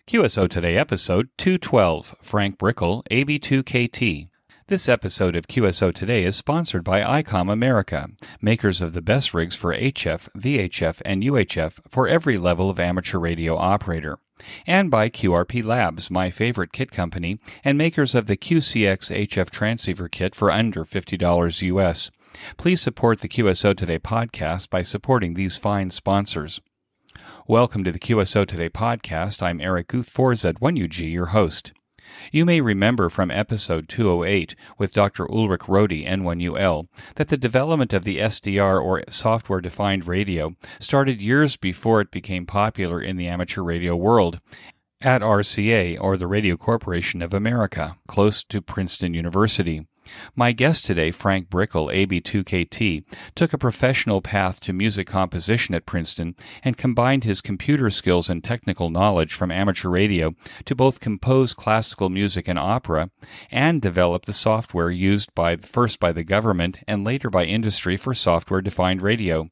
QSO Today, episode 212, Frank Brickle, AB2KT. This episode of QSO Today is sponsored by ICOM America, makers of the best rigs for HF, VHF, and UHF for every level of amateur radio operator, and by QRP Labs, my favorite kit company, and makers of the QCX HF transceiver kit for under $50 US. Please support the QSO Today podcast by supporting these fine sponsors. Welcome to the QSO Today podcast. I'm Eric Guth4Z1UG, your host. You may remember from episode 208 with Dr. Ulrich Rohde, N1UL, that the development of the SDR, or software-defined radio, started years before it became popular in the amateur radio world at RCA, or the Radio Corporation of America, close to Princeton University. My guest today, Frank Brickle, AB2KT, took a professional path to music composition at Princeton and combined his computer skills and technical knowledge from amateur radio to both compose classical music and opera and develop the software used first by the government and later by industry for software-defined radio.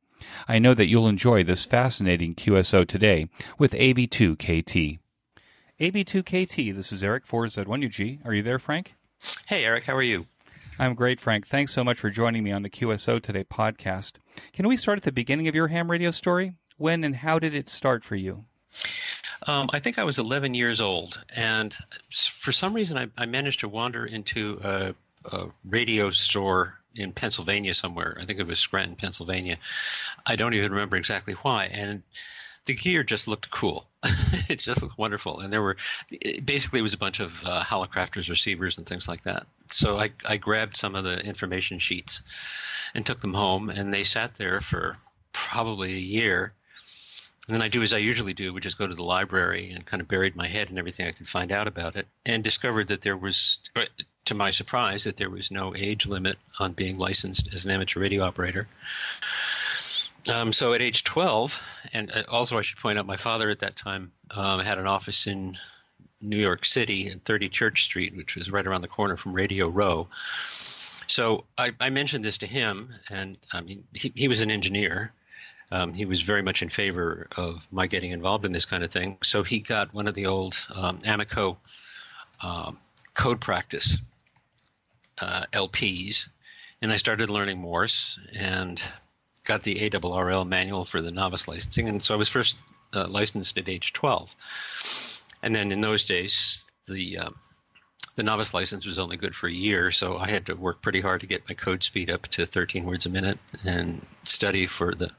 I know that you'll enjoy this fascinating QSO Today with AB2KT. AB2KT, this is Eric 4Z1UG. Are you there, Frank? Hey, Eric, how are you? I'm great, Frank. Thanks so much for joining me on the QSO Today podcast. Can we start at the beginning of your ham radio story? When and how did it start for you? I think I was 11 years old, and for some reason I managed to wander into a radio store in Pennsylvania somewhere. I think it was Scranton, Pennsylvania. I don't even remember exactly why, and the gear just looked cool. It just looked wonderful. And it was a bunch of Hallicrafters receivers and things like that. So I grabbed some of the information sheets and took them home, and they sat there for probably a year. And then I do as I usually do, which is go to the library and kind of buried my head in everything I could find out about it, and discovered that there was, to my surprise, that there was no age limit on being licensed as an amateur radio operator. So at age 12, and also I should point out my father at that time had an office in New York City at 30 Church Street, which was right around the corner from Radio Row. So I mentioned this to him, and I mean he was an engineer. He was very much in favor of my getting involved in this kind of thing. So he got one of the old Amico code practice LPs, and I started learning Morse and got the ARRL manual for the novice licensing, and so I was first licensed at age 12. And then in those days, the novice license was only good for a year, so I had to work pretty hard to get my code speed up to 13 words a minute and study for the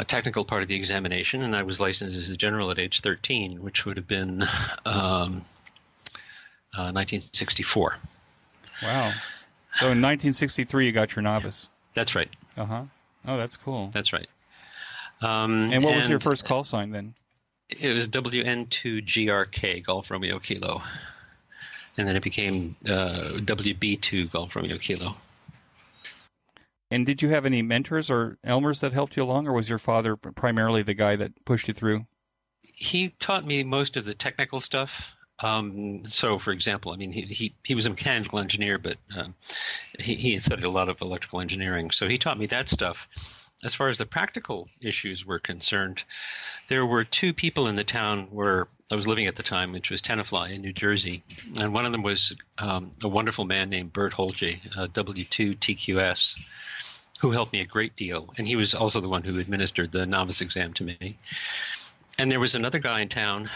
technical part of the examination, and I was licensed as a general at age 13, which would have been 1964. Wow. So in 1963, you got your novice. That's right. Uh-huh. Oh, that's cool. That's right. And what was your first call sign then? It was WN2GRK, Golf Romeo Kilo. And then it became WB2, Golf Romeo Kilo. And did you have any mentors or Elmers that helped you along, or was your father primarily the guy that pushed you through? He taught me most of the technical stuff. So, for example, I mean, he was a mechanical engineer, but he had studied a lot of electrical engineering. So he taught me that stuff. As far as the practical issues were concerned, there were two people in the town where I was living at the time, which was Tenafly in New Jersey. And one of them was a wonderful man named Bert Holge, W2TQS, who helped me a great deal. And he was also the one who administered the novice exam to me. And there was another guy in town.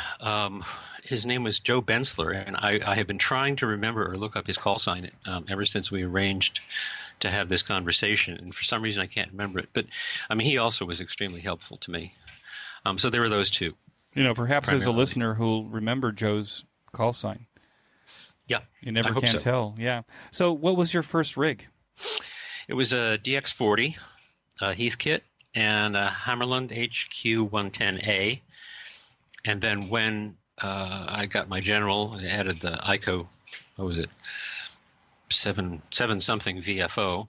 His name was Joe Bensler, and I have been trying to remember or look up his call sign ever since we arranged to have this conversation. And for some reason, I can't remember it. But, I mean, he also was extremely helpful to me. So there were those two. You know, perhaps there's a listener who'll remember Joe's call sign. Yeah. You never can tell. Yeah. So what was your first rig? It was a DX40 Heathkit and a Hammerland HQ110A. And then when I got my general, I added the ICO, what was it, 7 something VFO.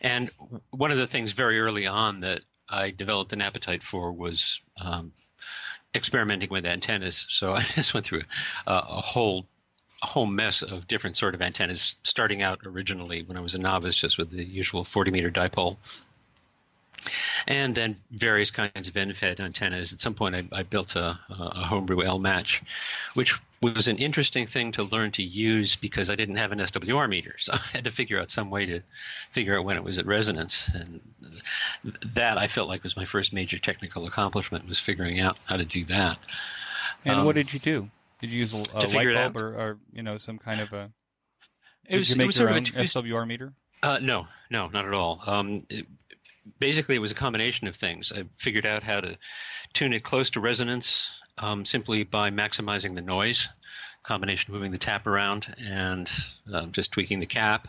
And one of the things very early on that I developed an appetite for was experimenting with antennas. So I just went through a whole mess of different sort of antennas, starting out originally when I was a novice just with the usual 40-meter dipole. and then various kinds of end-fed antennas. At some point, I built a homebrew L-match, which was an interesting thing to learn to use because I didn't have an SWR meter. So I had to figure out some way to figure out when it was at resonance. And that I felt like was my first major technical accomplishment, was figuring out how to do that. And what did you do? Did you use a light bulb or some kind of a... Did you make your own SWR meter? No, not at all. Basically, it was a combination of things. I figured out how to tune it close to resonance simply by maximizing the noise, combination of moving the tap around and just tweaking the cap.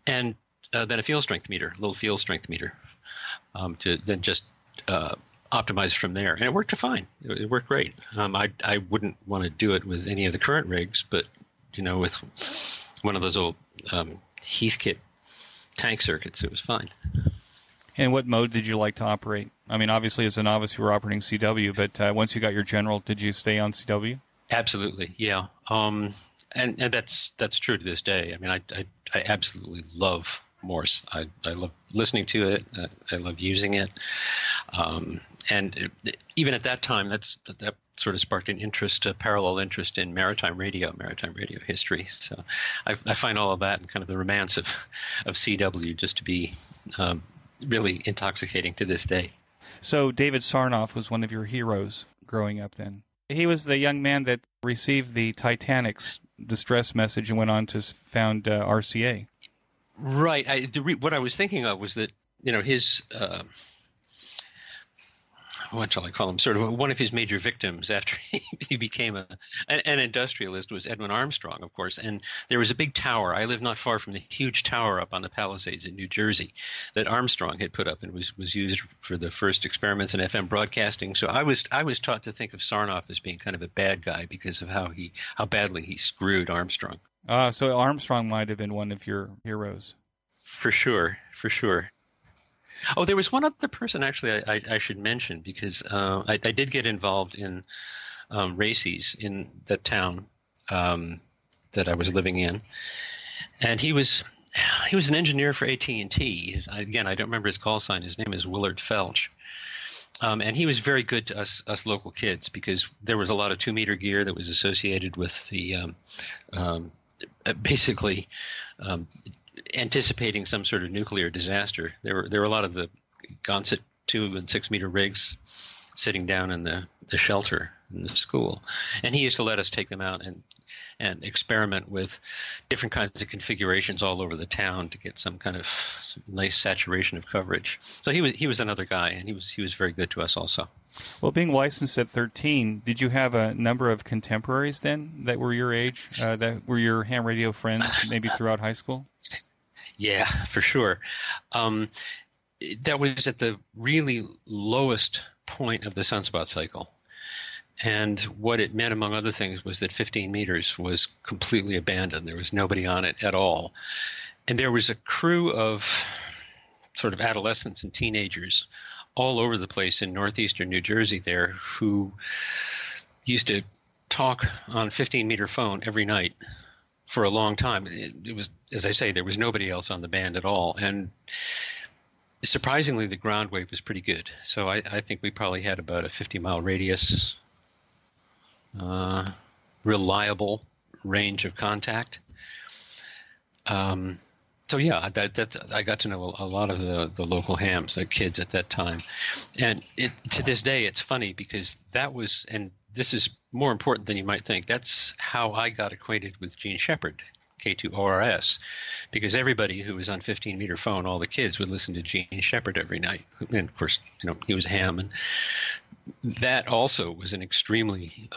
And then a field strength meter, a little field strength meter, to then just optimize from there. And it worked fine. It worked great. I wouldn't want to do it with any of the current rigs, but, with one of those old Heathkit tank circuits, it was fine. And what mode did you like to operate? I mean, obviously, as a novice, you were operating CW, but once you got your general, did you stay on CW? Absolutely, yeah. And that's true to this day. I mean, I absolutely love Morse. I love listening to it. I love using it. Even at that time, that sort of sparked an interest, a parallel interest in maritime radio history. So I find all of that and kind of the romance of CW just to be really intoxicating to this day. So David Sarnoff was one of your heroes growing up then. He was the young man that received the Titanic's distress message and went on to found RCA. Right. What I was thinking of was that, his what shall I call him? Sort of one of his major victims after he became an industrialist was Edwin Armstrong, of course. And there was a big tower. I live not far from the huge tower up on the Palisades in New Jersey that Armstrong had put up and was used for the first experiments in FM broadcasting. So I was taught to think of Sarnoff as being kind of a bad guy because of how badly he screwed Armstrong. So Armstrong might have been one of your heroes. For sure. Oh, there was one other person actually I should mention because I did get involved in races in that town that I was living in, and he was an engineer for AT&T. Again, I don't remember his call sign. His name is Willard Felch. And he was very good to us local kids because there was a lot of 2-meter gear that was associated with the basically anticipating some sort of nuclear disaster. There were a lot of the Gonset 2 and 6 meter rigs sitting down in the shelter in the school, and he used to let us take them out and experiment with different kinds of configurations all over the town to get some kind of nice saturation of coverage. So he was another guy, and he was very good to us also. Well, being licensed at 13, did you have a number of contemporaries then that were your age, that were your ham radio friends, maybe throughout high school? Yeah, for sure. That was at the really lowest point of the sunspot cycle. And what it meant, among other things, was that 15 meters was completely abandoned. There was nobody on it at all. And there was a crew of sort of adolescents and teenagers all over the place in northeastern New Jersey there who used to talk on 15-meter phone every night for a long time. It was, as I say, there was nobody else on the band at all. And surprisingly, the ground wave was pretty good. So I think we probably had about a 50-mile radius, reliable range of contact. So yeah, that I got to know a lot of the local hams, the kids at that time. And to this day, it's funny because that was, and this is more important than you might think, that's how I got acquainted with Gene Shepard, K2ORS, because everybody who was on 15-meter phone, all the kids would listen to Gene Shepard every night. And of course, he was a ham. And that also was an extremely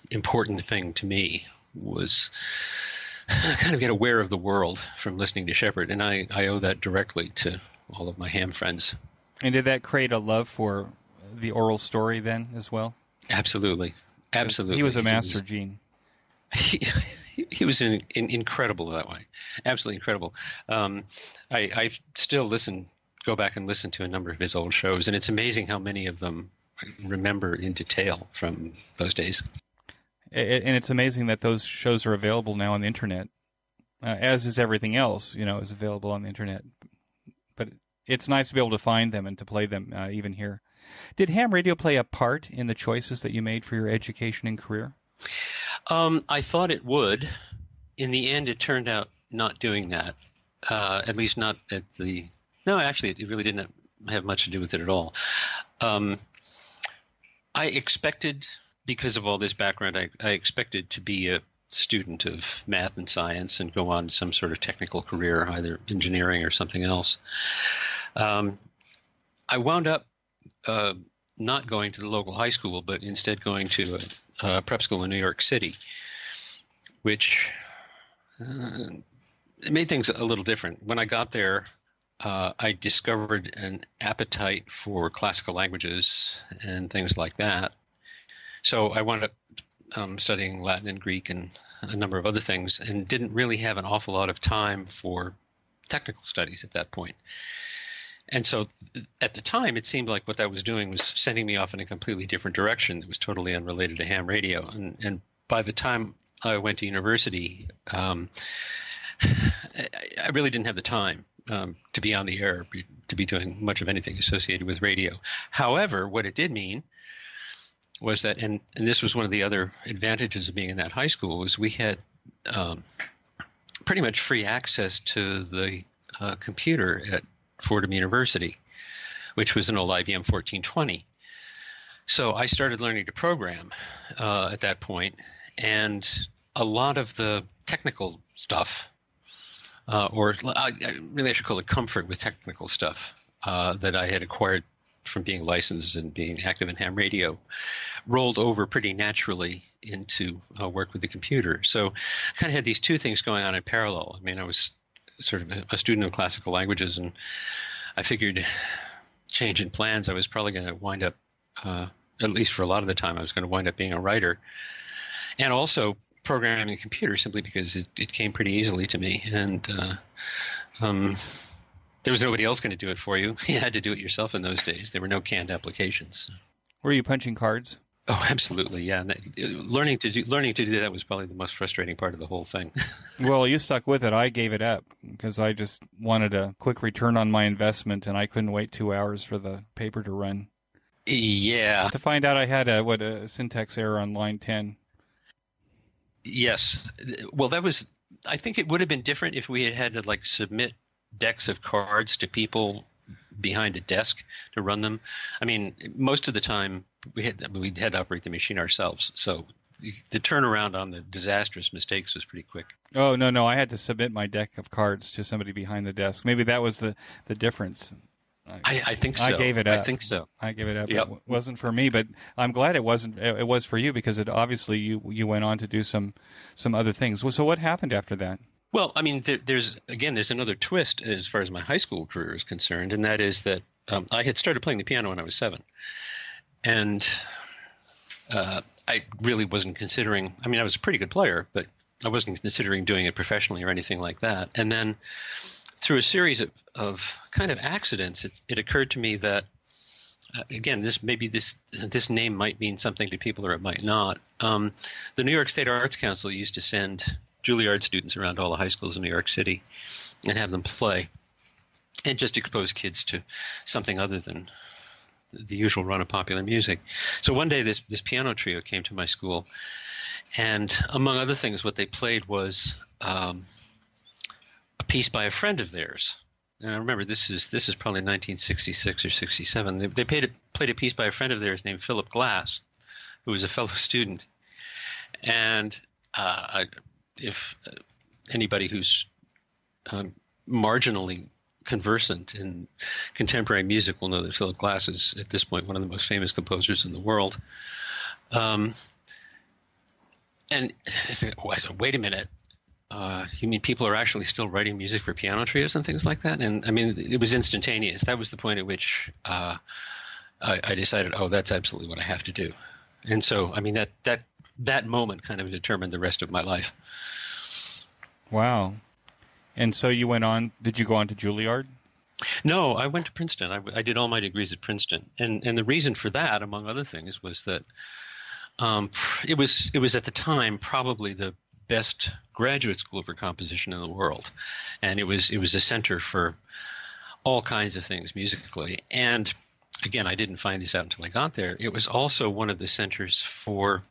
important thing to me, was kind of get aware of the world from listening to Shepard. And I owe that directly to all of my ham friends. And did that create a love for the oral story then as well? Absolutely. He was a master, Gene. He was incredible that way. Absolutely incredible. I still go back and listen to a number of his old shows, and it's amazing how many of them I remember in detail from those days. And it's amazing that those shows are available now on the internet, as is everything else, is available on the internet. But it's nice to be able to find them and to play them even here. Did ham radio play a part in the choices that you made for your education and career? I thought it would. In the end, it turned out not doing that. At least not at the. No, actually, it really didn't have much to do with it at all. I expected, because of all this background, I expected to be a student of math and science and go on to some sort of technical career, either engineering or something else. I wound up not going to the local high school, but instead going to a prep school in New York City, which made things a little different. When I got there, I discovered an appetite for classical languages and things like that. So I wound up studying Latin and Greek and a number of other things, and didn't really have an awful lot of time for technical studies at that point. And so at the time, it seemed like what that was doing was sending me off in a completely different direction that was totally unrelated to ham radio. And by the time I went to university, I really didn't have the time to be on the air, to be doing much of anything associated with radio. However, what it did mean was that, and this was one of the other advantages of being in that high school, was we had pretty much free access to the computer at Fordham University, which was an old IBM 1420. So I started learning to program at that point, and a lot of the technical stuff, or I should call it comfort with technical stuff that I had acquired from being licensed and being active in ham radio, rolled over pretty naturally into work with the computer. So I kind of had these two things going on in parallel. I mean, I was sort of a student of classical languages, and I figured, changing plans, I was probably going to wind up, at least for a lot of the time, I was going to wind up being a writer, and also programming the computer, simply because it came pretty easily to me, and there was nobody else going to do it for you. You had to do it yourself in those days. There were no canned applications. Were you punching cards? Oh, absolutely, yeah. Learning to do that was probably the most frustrating part of the whole thing. Well, you stuck with it. I gave it up because I just wanted a quick return on my investment, and I couldn't wait 2 hours for the paper to run. Yeah. To find out I had a syntax error on line 10. Yes. Well, I think it would have been different if we had to submit decks of cards to people behind a desk to run them. I mean, most of the time we had to operate the machine ourselves. So the turnaround on the disastrous mistakes was pretty quick. Oh, no. I had to submit my deck of cards to somebody behind the desk. Maybe that was the difference. I think so. I gave it up. I think so. I gave it up. Yep. It wasn't for me, but I'm glad it wasn't. It was for you, because obviously you went on to do some other things. So what happened after that? Well, I mean, there's another twist as far as my high school career is concerned, and that is that I had started playing the piano when I was 7, and I really wasn't considering. I mean, I was a pretty good player, but I wasn't considering doing it professionally or anything like that. And then, through a series of kind of accidents, it occurred to me that, again, this name might mean something to people or it might not. The New York State Arts Council used to send Juilliard students around all the high schools in New York City and have them play and just expose kids to something other than the usual run of popular music. So one day this piano trio came to my school, and among other things, what they played was a piece by a friend of theirs. And I remember this is probably 1966 or 67. They played a piece by a friend of theirs named Philip Glass, who was a fellow student. And if anybody who's marginally conversant in contemporary music will know that Philip Glass is, at this point, one of the most famous composers in the world. And I said, wait a minute. You mean people are actually still writing music for piano trios and things like that? And I mean, it was instantaneous. That was the point at which I decided, that's absolutely what I have to do. And so, I mean, that moment kind of determined the rest of my life. Wow. And so you went on, did you go on to Juilliard? No, I went to Princeton. I did all my degrees at Princeton. And the reason for that, among other things, was that it was at the time probably the best graduate school for composition in the world. And it was a center for all kinds of things musically. And again, I didn't find this out until I got there. It was also one of the centers for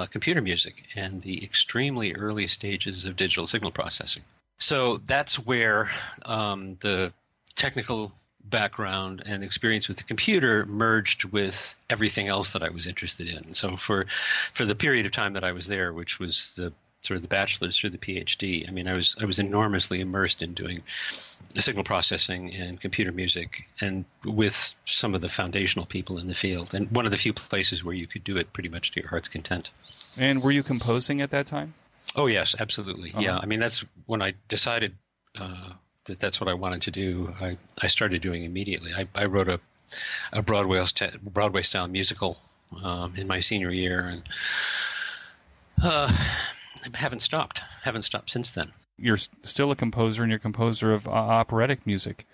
computer music and the extremely early stages of digital signal processing. So that's where the technical background and experience with the computer merged with everything else that I was interested in. So for the period of time that I was there, which was the sort of the bachelor's through the PhD, I mean, I was enormously immersed in doing signal processing and computer music, and with some of the foundational people in the field, and one of the few places where you could do it pretty much to your heart's content. And were you composing at that time? Oh, yes, absolutely. Uh-huh. Yeah, I mean, that's when I decided that's what I wanted to do. I started doing immediately. I wrote a Broadway style musical in my senior year, and haven't stopped since then. You're still a composer, and you're a composer of operatic music.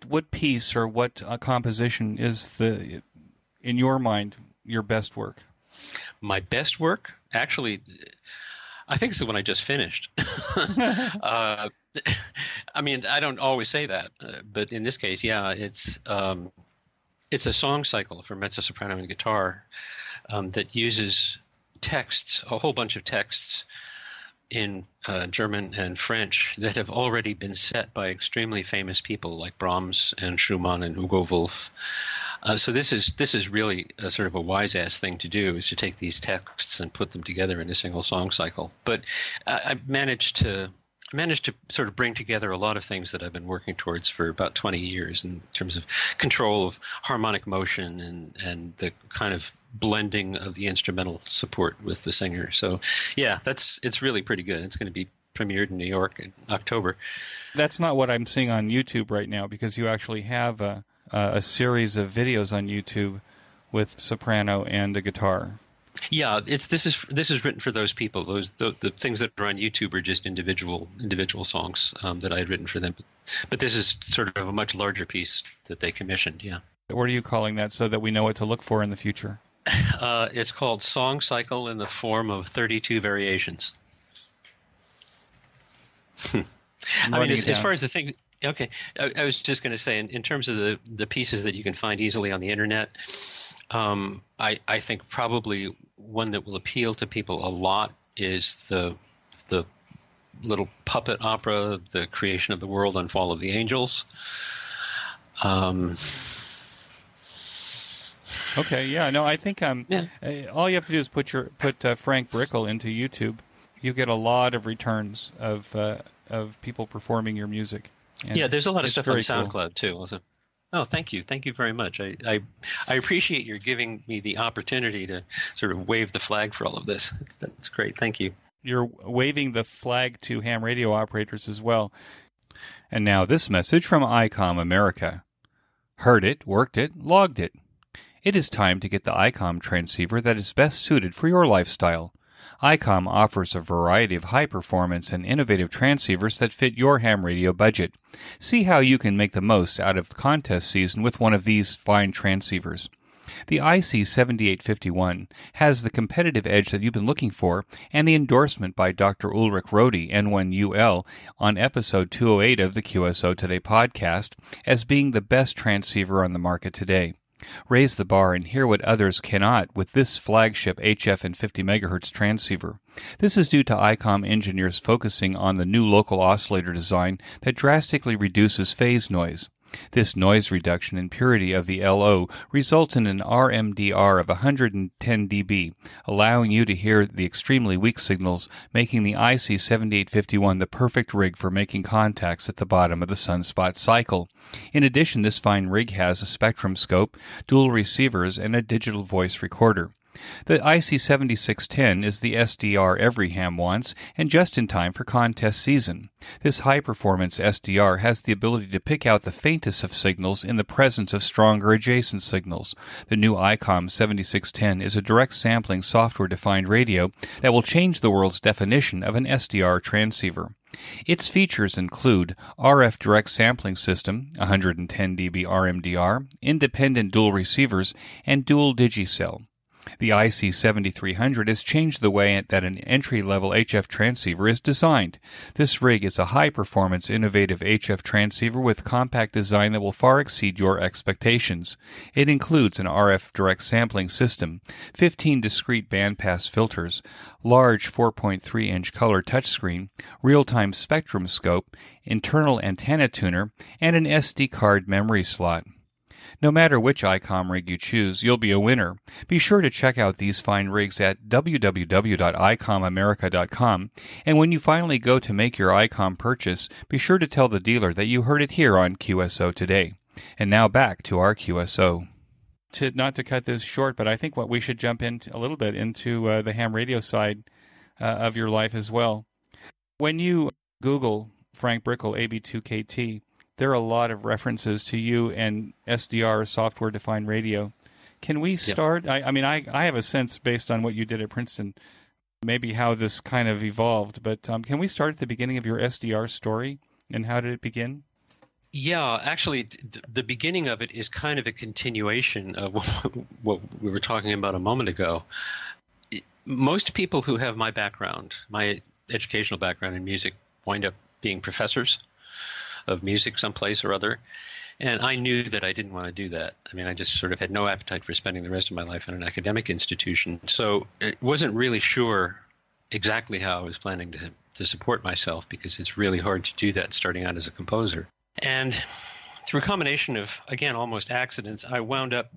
What piece or what composition is in your mind, your best work? My best work? Actually, I think it's the one I just finished. I mean, I don't always say that, but in this case, yeah, it's a song cycle for mezzo-soprano and guitar that uses texts, a whole bunch of texts in German and French that have already been set by extremely famous people like Brahms and Schumann and Hugo Wolf. So this is really a sort of a wise-ass thing to do, is to take these texts and put them together in a single song cycle. But I managed to sort of bring together a lot of things that I've been working towards for about 20 years in terms of control of harmonic motion and the kind of blending of the instrumental support with the singer. So yeah, it's really pretty good. It's going to be premiered in New York in October. That's not what I'm seeing on YouTube right now, because you actually have a series of videos on YouTube with soprano and a guitar. Yeah, this is written for those people. The things that are on YouTube are just individual songs that I had written for them. But this is sort of a much larger piece that they commissioned. Yeah. What are you calling that, so that we know what to look for in the future? It's called Song Cycle in the Form of 32 Variations. I mean, as far as the thing. Okay, I was just going to say, in terms of the pieces that you can find easily on the internet, I think probably one that will appeal to people a lot is the little puppet opera, The Creation of the World and Fall of the Angels. Okay, yeah, no, I think all you have to do is put Frank Brickle into YouTube. You get a lot of returns of people performing your music. And yeah, there's a lot of stuff on SoundCloud cool. too. Also. Oh, thank you very much. I appreciate your giving me the opportunity to sort of wave the flag for all of this. That's great. Thank you. You're waving the flag to ham radio operators as well. And now this message from ICOM America. Heard it, worked it, logged it. It is time to get the ICOM transceiver that is best suited for your lifestyle. ICOM offers a variety of high-performance and innovative transceivers that fit your ham radio budget. See how you can make the most out of contest season with one of these fine transceivers. The IC7851 has the competitive edge that you've been looking for, and the endorsement by Dr. Ulrich Rohde, N1UL, on episode 208 of the QSO Today podcast as being the best transceiver on the market today. Raise the bar and hear what others cannot with this flagship HF and 50 MHz transceiver. This is due to ICOM engineers focusing on the new local oscillator design that drastically reduces phase noise. This noise reduction and purity of the LO results in an RMDR of 110 dB, allowing you to hear the extremely weak signals, making the IC7851 the perfect rig for making contacts at the bottom of the sunspot cycle. In addition, this fine rig has a spectrum scope, dual receivers, and a digital voice recorder. The IC7610 is the SDR every ham wants, and just in time for contest season. This high-performance SDR has the ability to pick out the faintest of signals in the presence of stronger adjacent signals. The new ICOM 7610 is a direct sampling software-defined radio that will change the world's definition of an SDR transceiver. Its features include RF direct sampling system, 110 dB RMDR, independent dual receivers, and dual digicell. The IC7300 has changed the way that an entry-level HF transceiver is designed. This rig is a high-performance, innovative HF transceiver with compact design that will far exceed your expectations. It includes an RF direct sampling system, 15 discrete bandpass filters, large 4.3-inch color touchscreen, real-time spectrum scope, internal antenna tuner, and an SD card memory slot. No matter which ICOM rig you choose, you'll be a winner. Be sure to check out these fine rigs at www.icomamerica.com, and when you finally go to make your ICOM purchase, be sure to tell the dealer that you heard it here on QSO Today. And now back to our QSO. Not to cut this short, but I think what we should jump in a little bit into the ham radio side of your life as well. When you Google Frank Brickle AB2KT, there are a lot of references to you and SDR, software-defined radio. Can we start? Yep. I have a sense, based on what you did at Princeton, maybe how this kind of evolved. But can we start at the beginning of your SDR story, and how did it begin? Yeah, actually, the beginning of it is kind of a continuation of what we were talking about a moment ago. Most people who have my background, my educational background in music, wind up being professors of music someplace or other. And I knew that I didn't want to do that. I mean, I just sort of had no appetite for spending the rest of my life in an academic institution. So it wasn't really sure exactly how I was planning to support myself, because it's really hard to do that starting out as a composer. And through a combination of, again, almost accidents, I wound up,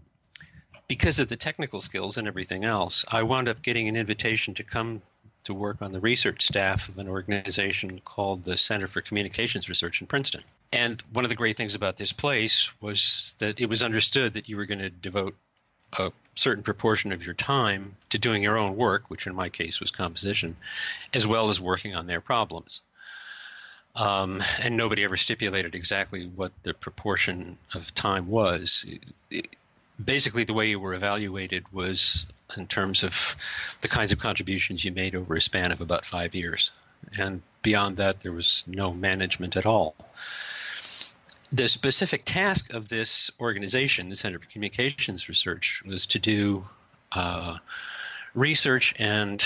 because of the technical skills and everything else, I wound up getting an invitation to come to work on the research staff of an organization called the Center for Communications Research in Princeton. And one of the great things about this place was that it was understood that you were going to devote a certain proportion of your time to doing your own work, which in my case was composition, as well as working on their problems. And nobody ever stipulated exactly what the proportion of time was. Basically, the way you were evaluated was in terms of the kinds of contributions you made over a span of about 5 years. And beyond that, there was no management at all. The specific task of this organization, the Center for Communications Research, was to do research and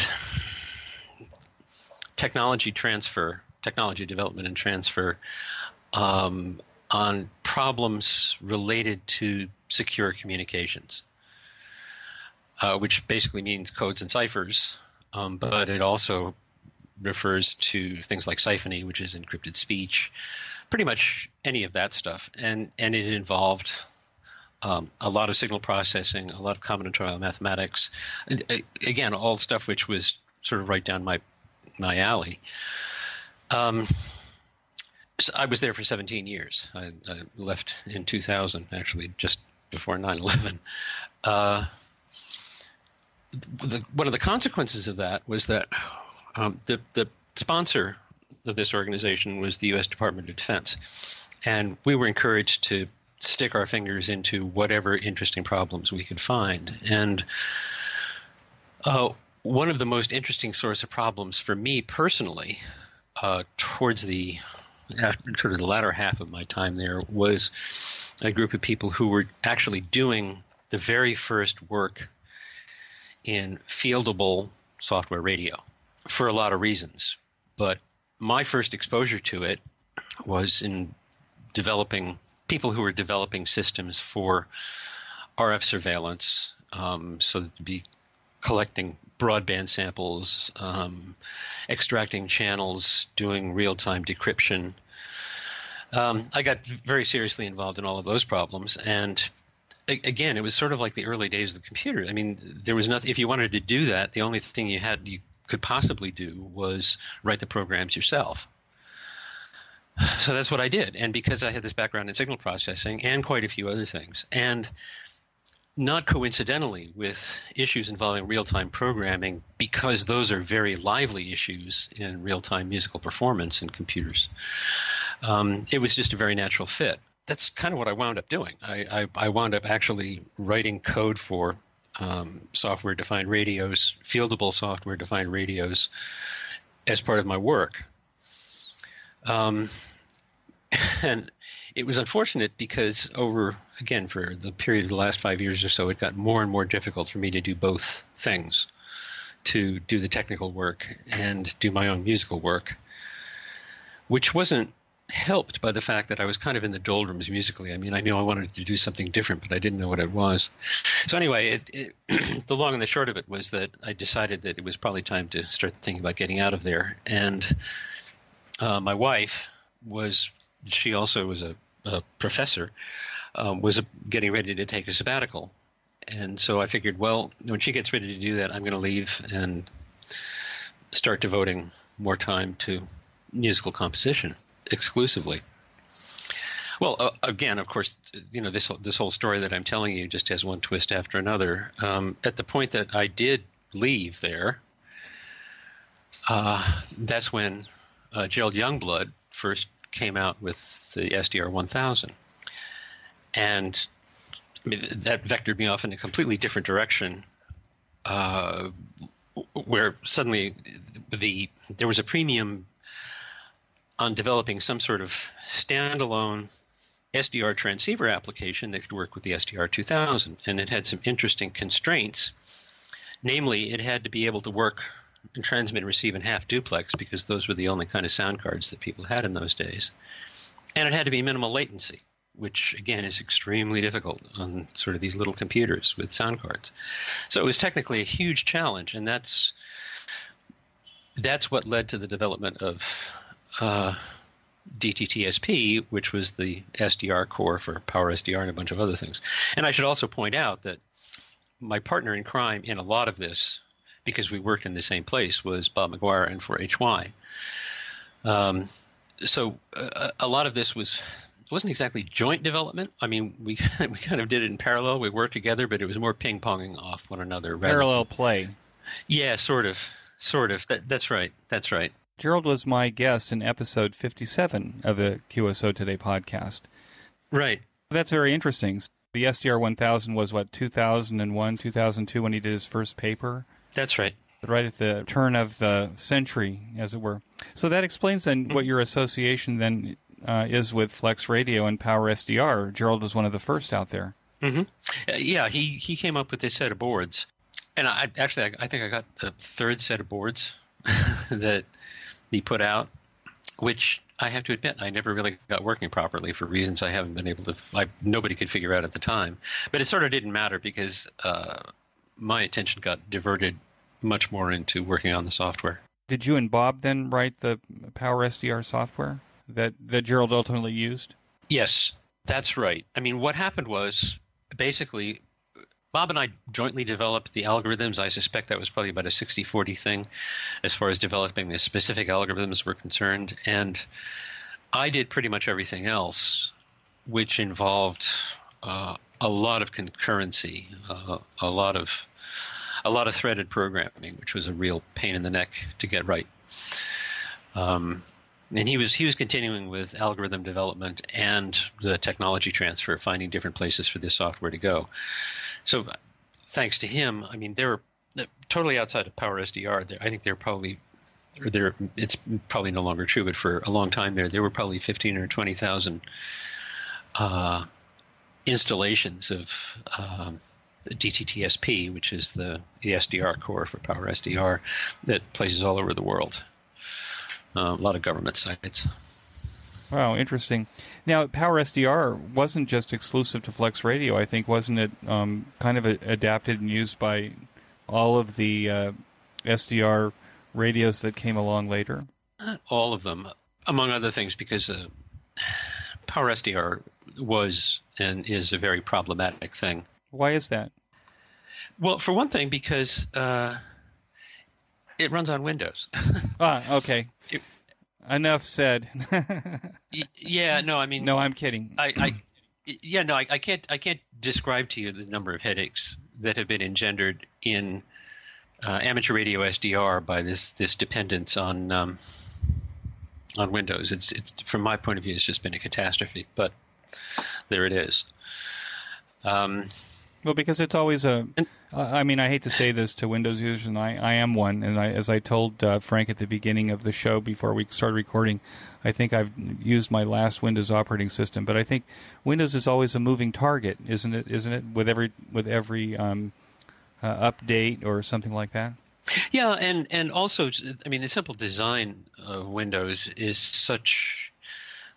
technology development and transfer on problems related to secure communications, which basically means codes and ciphers, but it also refers to things like siphony, which is encrypted speech, pretty much any of that stuff. And it involved a lot of signal processing, a lot of combinatorial mathematics, again, all stuff which was sort of right down my alley. So I was there for 17 years. I left in 2000, actually, just before 9/11. One of the consequences of that was that the sponsor of this organization was the U.S. Department of Defense, and we were encouraged to stick our fingers into whatever interesting problems we could find. And one of the most interesting sorts of problems for me personally, towards the sort of the latter half of my time there, was a group of people who were actually doing the very first work in fieldable software radio for a lot of reasons. But my first exposure to it was in people who were developing systems for RF surveillance, so to be collecting broadband samples, extracting channels, doing real-time decryption. I got very seriously involved in all of those problems. And again, it was sort of like the early days of the computer. I mean, there was nothing. If you wanted to do that, the only thing you could possibly do was write the programs yourself. So that's what I did. And because I had this background in signal processing and quite a few other things, and not coincidentally with issues involving real-time programming, because those are very lively issues in real-time musical performance in computers, it was just a very natural fit. That's kind of what I wound up doing. I wound up actually writing code for software-defined radios, fieldable software-defined radios, as part of my work. And It was unfortunate because for the period of the last 5 years or so, it got more and more difficult for me to do both things, to do the technical work and do my own musical work, which wasn't helped by the fact that I was kind of in the doldrums musically. I mean, I knew I wanted to do something different, but I didn't know what it was. So anyway, the long and the short of it was that I decided that it was probably time to start thinking about getting out of there. And my wife she also was a professor, was getting ready to take a sabbatical. And so I figured, well, when she gets ready to do that, I'm going to leave and start devoting more time to musical composition exclusively. Well, again, of course, this whole story that I'm telling you just has one twist after another. At the point that I did leave there, that's when Gerald Youngblood first came out with the SDR 1000. And I mean, that vectored me off in a completely different direction, where suddenly there was a premium on developing some sort of standalone SDR transceiver application that could work with the SDR 2000. And it had some interesting constraints. Namely, it had to be able to work and transmit and receive in half duplex, because those were the only kind of sound cards that people had in those days. And it had to be minimal latency, which, again, is extremely difficult on sort of these little computers with sound cards. So it was technically a huge challenge, and that's what led to the development of DTTSP, which was the SDR core for Power SDR and a bunch of other things. And I should also point out that my partner in crime in a lot of this, because we worked in the same place, was Bob McGuire and 4HY. So a lot of this wasn't exactly joint development. I mean, we kind of did it in parallel. We worked together, but it was more ping-ponging off one another. Parallel play. Yeah, sort of. That's right. Gerald was my guest in episode 57 of the QSO Today podcast. Right. That's very interesting. The SDR 1000 was, 2001, 2002 when he did his first paper? That's right. Right at the turn of the century, as it were. So that explains then what your association then is with Flex Radio and Power SDR. Gerald was one of the first out there. Mm-hmm. Yeah, he came up with this set of boards. And I think I got the third set of boards that he put out, which I have to admit I never really got working properly for reasons I haven't been able to nobody could figure out at the time. But it sort of didn't matter because my attention got diverted much more into working on the software. Did you and Bob then write the Power SDR software that Gerald ultimately used? Yes, that's right. I mean, what happened was basically Bob and I jointly developed the algorithms. I suspect that was probably about a 60-40 thing as far as developing the specific algorithms were concerned. And I did pretty much everything else, which involved a lot of concurrency, a lot of threaded programming, which was a real pain in the neck to get right. And he was continuing with algorithm development and the technology transfer, finding different places for this software to go. So thanks to him, I mean, they're totally outside of Power SDR. I think it's probably no longer true, but for a long time there were probably 15 or 20,000 installations of DTTSP, which is the SDR core for Power SDR, that places all over the world. A lot of government sites. Wow, interesting. Now, Power SDR wasn't just exclusive to Flex Radio, I think, wasn't it kind of adapted and used by all of the SDR radios that came along later? Not all of them, among other things, because Power SDR was and is a very problematic thing. Why is that? Well, for one thing, because it runs on Windows. Okay. Enough said. Yeah, no, I mean, no, I'm kidding. I can't describe to you the number of headaches that have been engendered in amateur radio SDR by this dependence on Windows. It's from my point of view, it's just been a catastrophe. But there it is. Well, because it's always I mean, I hate to say this to Windows users, and I am one, and as I told Frank at the beginning of the show before we started recording, I think I've used my last Windows operating system, but I think Windows is always a moving target, isn't it? Isn't it, with every update or something like that? Yeah, and also, I mean, the simple design of Windows is such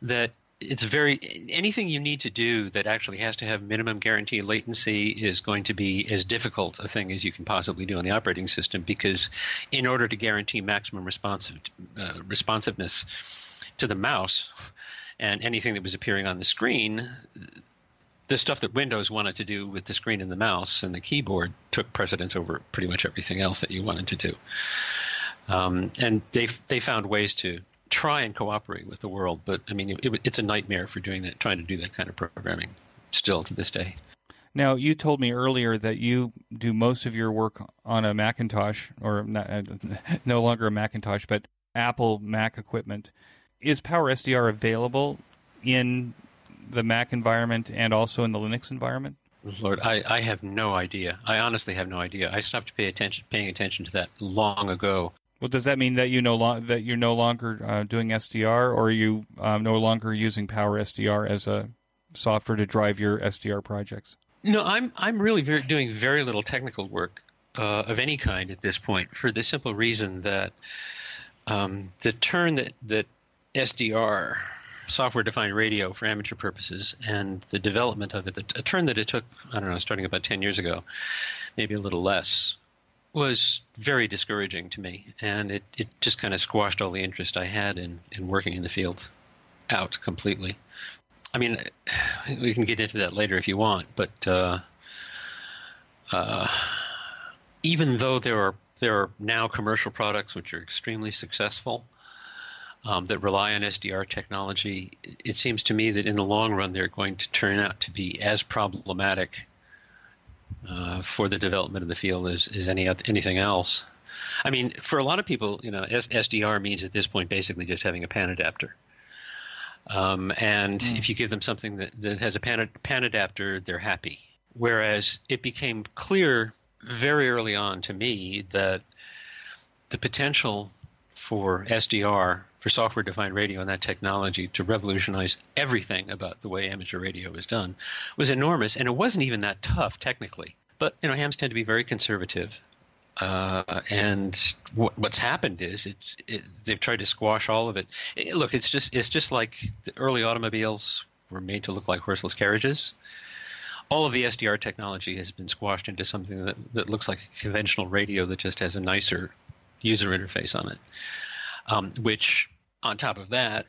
that it's anything you need to do that actually has to have minimum guarantee latency is going to be as difficult a thing as you can possibly do on the operating system, because in order to guarantee maximum responsiveness to the mouse and anything that was appearing on the screen, the stuff that Windows wanted to do with the screen and the mouse and the keyboard took precedence over pretty much everything else that you wanted to do. And they found ways to try and cooperate with the world, but I mean, it's a nightmare for doing that, trying to do that kind of programming still to this day. Now, you told me earlier that you do most of your work on a Macintosh, or no longer a Macintosh, but Apple Mac equipment. Is PowerSDR available in the Mac environment and also in the Linux environment? Lord, I have no idea. I honestly have no idea. I stopped paying attention to that long ago. Well, does that mean that you're no longer doing SDR, or are you no longer using PowerSDR as a software to drive your SDR projects? No, I'm really doing very little technical work of any kind at this point, for the simple reason that the turn that SDR, software-defined radio for amateur purposes, and the development of it, a turn that it took, I don't know, starting about 10 years ago, maybe a little less, was very discouraging to me, and it just kind of squashed all the interest I had in working in the field out completely. I mean, we can get into that later if you want, but even though there are now commercial products which are extremely successful that rely on SDR technology, it seems to me that in the long run they're going to turn out to be as problematic for the development of the field as anything else. I mean, for a lot of people, SDR means at this point basically just having a PAN adapter. If you give them something that has a PAN adapter, they're happy. Whereas it became clear very early on to me that the potential for SDR, for software-defined radio and that technology to revolutionize everything about the way amateur radio is done was enormous, and it wasn't even that tough technically. But hams tend to be very conservative, and what's happened is they've tried to squash all of it. Look, it's just like the early automobiles were made to look like horseless carriages. All of the SDR technology has been squashed into something that looks like a conventional radio that just has a nicer user interface on it, which on top of that,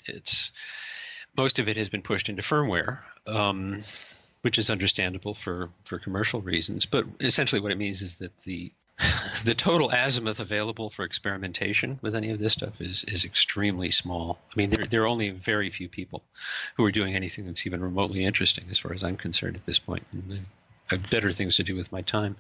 most of it has been pushed into firmware, which is understandable for commercial reasons. But essentially what it means is that the total azimuth available for experimentation with any of this stuff is extremely small. I mean, there are only very few people who are doing anything that's even remotely interesting as far as I'm concerned at this point. And I have better things to do with my time.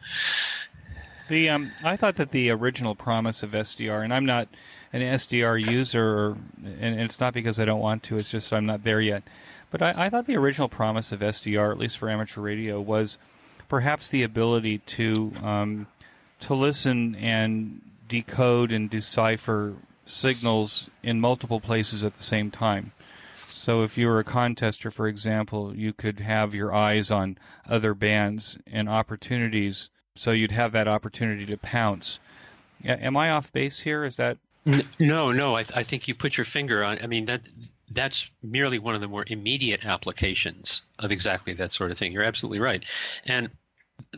I thought that the original promise of SDR, and I'm not an SDR user, and it's not because I don't want to, it's just I'm not there yet. But I thought the original promise of SDR, at least for amateur radio, was perhaps the ability to listen and decode and decipher signals in multiple places at the same time. So if you were a contester, for example, you could have your eyes on other bands and opportunities, so you'd have that opportunity to pounce. Am I off base here? Is that... No. I think you put your finger on... I mean, that's merely one of the more immediate applications of exactly that sort of thing. You're absolutely right. And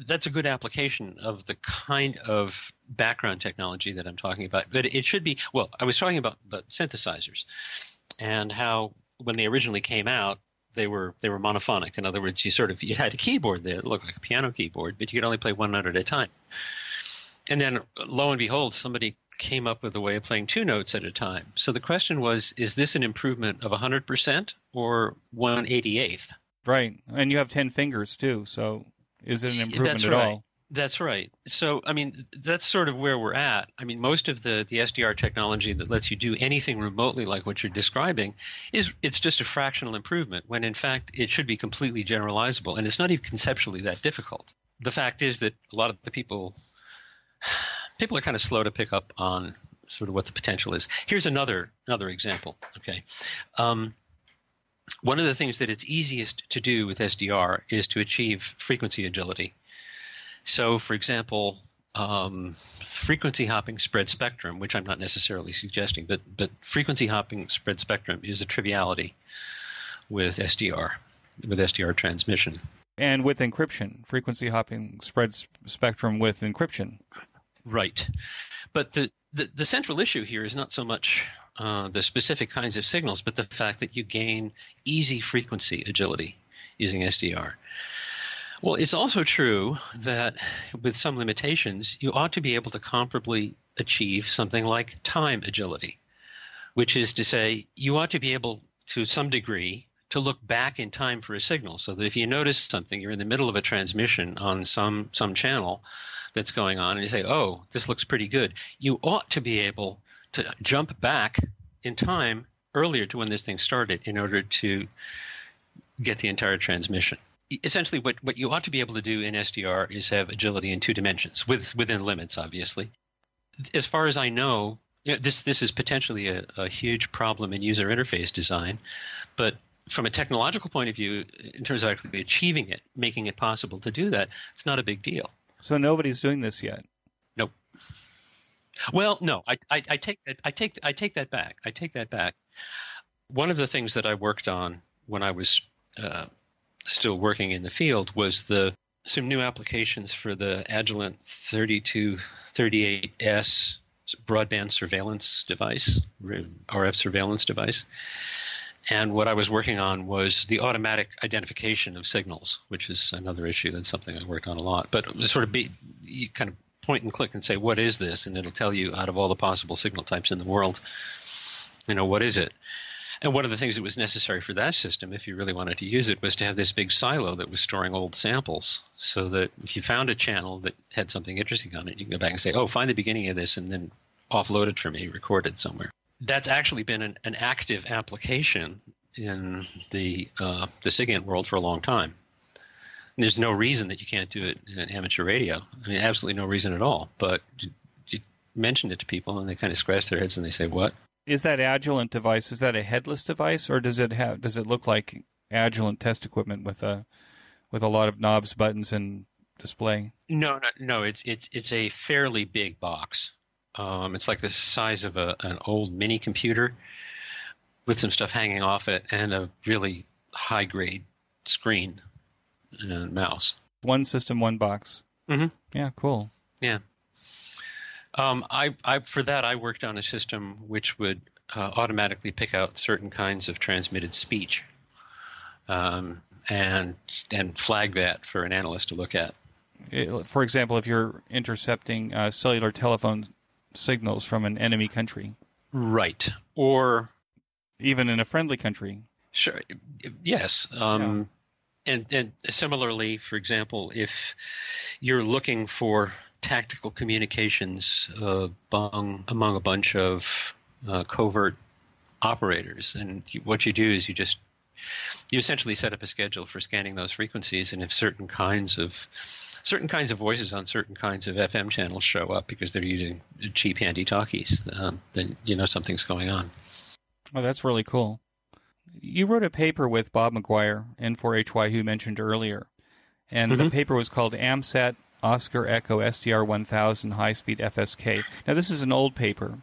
that's a good application of the kind of background technology that I'm talking about. But it should be... Well, I was talking about synthesizers and how when they originally came out, they were monophonic. In other words, you had a keyboard there that looked like a piano keyboard, but you could only play one note at a time. And then, lo and behold, somebody came up with a way of playing two notes at a time. So the question was, is this an improvement of 100% or 1/88th? Right. And you have 10 fingers, too, so is it an improvement at all? That's right. So, I mean, that's sort of where we're at. I mean, most of the SDR technology that lets you do anything remotely like what you're describing it's just a fractional improvement, when in fact it should be completely generalizable, and it's not even conceptually that difficult. the fact is that a lot of the people are kind of slow to pick up on sort of what the potential is. Here's another example. Okay. One of the things that it's easiest to do with SDR is to achieve frequency agility. So, for example, frequency hopping spread spectrum, which I'm not necessarily suggesting, but frequency hopping spread spectrum is a triviality with SDR transmission. And with encryption, frequency hopping spread spectrum with encryption. Right. But the central issue here is not so much the specific kinds of signals, but the fact that you gain easy frequency agility using SDR. Well, it's also true that with some limitations, you ought to be able to comparably achieve something like time agility, which is to say you ought to be able to some degree to look back in time for a signal, so that if you notice something, you're in the middle of a transmission on some channel that's going on, and you say, oh, this looks pretty good. You ought to be able to jump back in time earlier to when this thing started in order to get the entire transmission. Essentially, what you ought to be able to do in SDR is have agility in two dimensions, within limits, obviously. As far as I know, this is potentially a huge problem in user interface design, but from a technological point of view, in terms of actually achieving it, making it possible to do that, it's not a big deal. So nobody's doing this yet. Nope. Well, no, I take that back. I take that back. One of the things that I worked on when I was still working in the field was some new applications for the Agilent 3238S broadband surveillance device, RF surveillance device. And what I was working on was the automatic identification of signals, which is another issue. That's something I worked on a lot. But it sort of you kind of point and click and say, what is this? And it'll tell you out of all the possible signal types in the world, what is it? And one of the things that was necessary for that system, if you really wanted to use it, was to have this big silo that was storing old samples, so that if you found a channel that had something interesting on it, you can go back and say, oh, find the beginning of this and then offload it for me, record it somewhere. That's actually been an active application in the SIGINT world for a long time. And there's no reason that you can't do it in amateur radio. I mean, absolutely no reason at all. But you mention it to people, and they kind of scratch their heads and they say, "What?" Is that Agilent device? Is that a headless device, or does it look like Agilent test equipment with a lot of knobs, buttons, and display? No. It's a fairly big box. It's like the size of an old mini computer with some stuff hanging off it and a really high-grade screen and mouse. One system, one box. Mm-hmm. Yeah, cool. Yeah. For that, I worked on a system which would automatically pick out certain kinds of transmitted speech and flag that for an analyst to look at. For example, if you're intercepting cellular telephone signals from an enemy country. Right. Or even in a friendly country. Sure. Yes. And similarly, for example, if you're looking for tactical communications among a bunch of covert operators, and what you do is you essentially set up a schedule for scanning those frequencies, and if certain kinds of voices on certain kinds of FM channels show up because they're using cheap handy talkies, then something's going on. Oh, that's really cool. You wrote a paper with Bob McGuire, N4HY, who you mentioned earlier, and the paper was called AMSAT Oscar Echo SDR 1000 High-Speed FSK. Now, this is an old paper,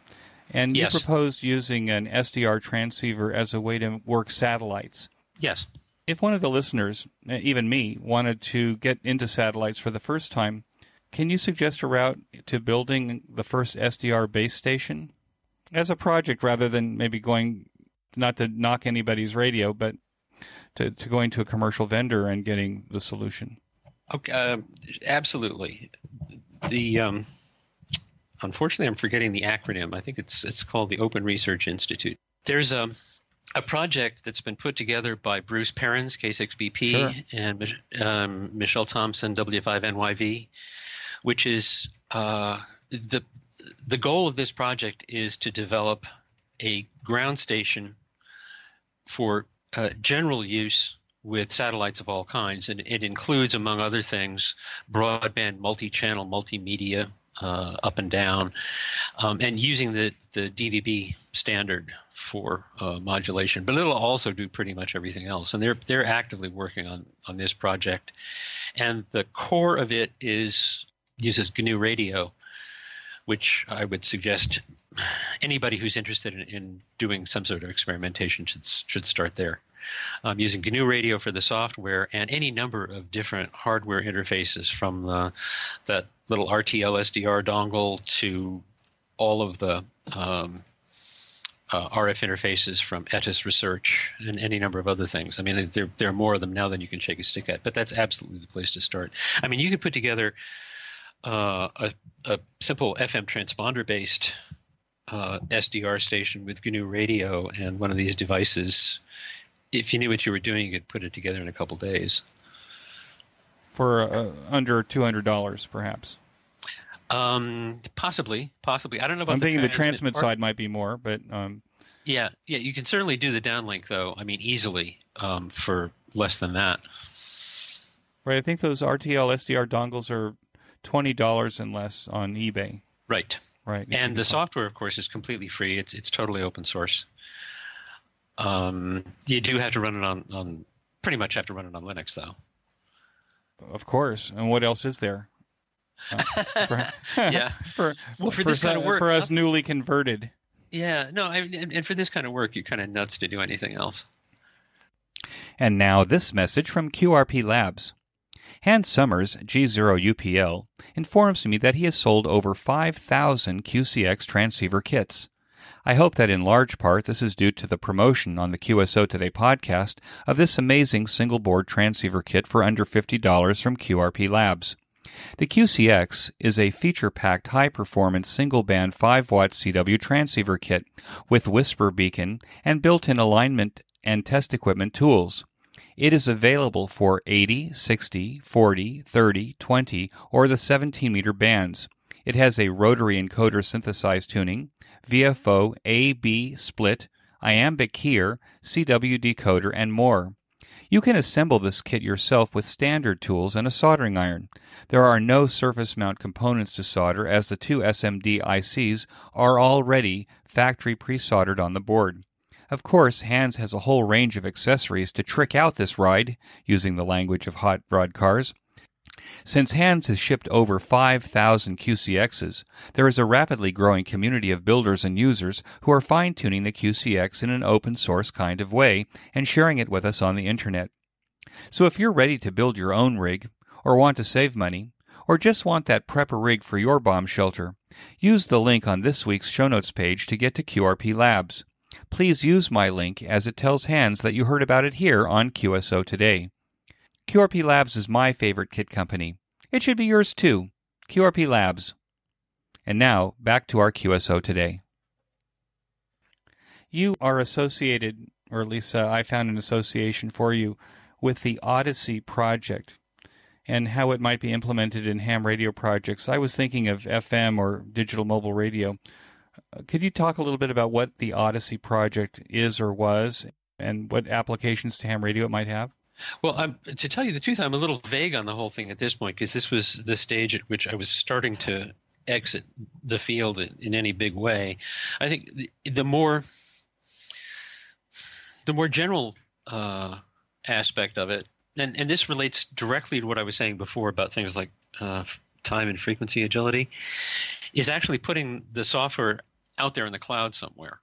and you proposed using an SDR transceiver as a way to work satellites. Yes. If one of the listeners, even me, wanted to get into satellites for the first time, can you suggest a route to building the first SDR base station? As a project, rather than maybe going, not to knock anybody's radio, but to going to a commercial vendor and getting the solution. Okay, absolutely. Unfortunately, I'm forgetting the acronym. I think it's called the Open Research Institute. There's a project that's been put together by Bruce Perrins, K6BP, and Michelle Thompson, W5NYV, which is the goal of this project is to develop a ground station for general use with satellites of all kinds, and it includes, among other things, broadband, multi-channel, multimedia, up and down, and using the DVB standard for modulation. But it'll also do pretty much everything else, and they're actively working on this project. And the core of it uses GNU radio, which I would suggest anybody who's interested in doing some sort of experimentation should start there. Using GNU radio for the software and any number of different hardware interfaces, from that little RTL SDR dongle to all of the RF interfaces from Etis Research and any number of other things. I mean, there are more of them now than you can shake a stick at, but that's absolutely the place to start. I mean, you could put together a simple FM transponder-based SDR station with GNU radio and one of these devices. If you knew what you were doing, you could put it together in a couple days. For under $200, perhaps. Possibly. I don't know about I'm thinking the transmit side might be more, but yeah, you can certainly do the downlink, though. I mean, easily for less than that. Right. I think those RTL SDR dongles are $20 and less on eBay. Right. Right. And the software, of course, is completely free. It's totally open source. You do have to run it on pretty much have to run it on Linux, though. Of course. And what else is there? Yeah. for this kind of work, for us newly converted. Yeah. No. And for this kind of work, you're kind of nuts to do anything else. And now this message from QRP Labs. Hans Summers, G0UPL, informs me that he has sold over 5,000 QCX transceiver kits. I hope that in large part this is due to the promotion on the QSO Today podcast of this amazing single-board transceiver kit for under $50 from QRP Labs. The QCX is a feature-packed high-performance single-band 5-watt CW transceiver kit with whisper beacon and built-in alignment and test equipment tools. It is available for 80, 60, 40, 30, 20, or the 17-meter bands. It has a rotary encoder synthesized tuning, VFO A-B split, iambic keyer, CW decoder, and more. You can assemble this kit yourself with standard tools and a soldering iron. There are no surface mount components to solder, as the two SMD ICs are already factory pre-soldered on the board. Of course, Hans has a whole range of accessories to trick out this ride, using the language of hot rod cars. Since Hans has shipped over 5,000 QCXs, there is a rapidly growing community of builders and users who are fine-tuning the QCX in an open-source kind of way and sharing it with us on the Internet. So if you're ready to build your own rig, or want to save money, or just want that prepper rig for your bomb shelter, use the link on this week's show notes page to get to QRP Labs. Please use my link, as it tells Hans that you heard about it here on QSO Today. QRP Labs is my favorite kit company. It should be yours too. QRP Labs. And now, back to our QSO Today. You are associated, or at least I found an association for you, with the Odyssey Project and how it might be implemented in ham radio projects. I was thinking of FM or digital mobile radio. Could you talk a little bit about what the Odyssey Project is or was, and what applications to ham radio it might have? Well, to tell you the truth, I'm a little vague on the whole thing at this point, because this was the stage at which I was starting to exit the field in any big way. I think the more general aspect of it, and this relates directly to what I was saying before about things like time and frequency agility, is actually putting the software out there in the cloud somewhere.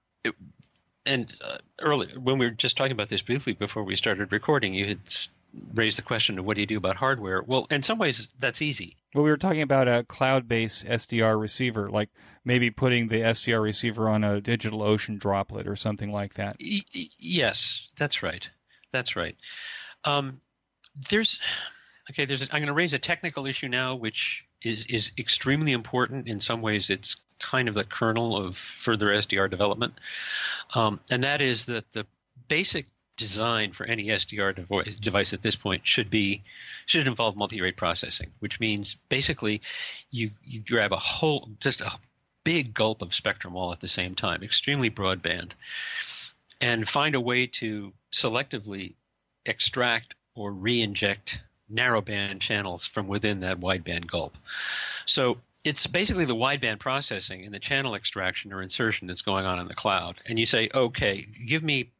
Earlier, when we were just talking about this briefly before we started recording, you had raised the question of what do you do about hardware? Well, in some ways, that's easy. Well, we were talking about a cloud-based SDR receiver, like maybe putting the SDR receiver on a DigitalOcean droplet or something like that. Yes, that's right. That's right. I'm going to raise a technical issue now, which is extremely important. In some ways, it's kind of the kernel of further SDR development, and that is that the basic design for any SDR device at this point should involve multi-rate processing, which means basically you grab just a big gulp of spectrum all at the same time, extremely broadband, and find a way to selectively extract or re-inject narrowband channels from within that wideband gulp. So it's basically the wideband processing and the channel extraction or insertion that's going on in the cloud. And you say, okay, give me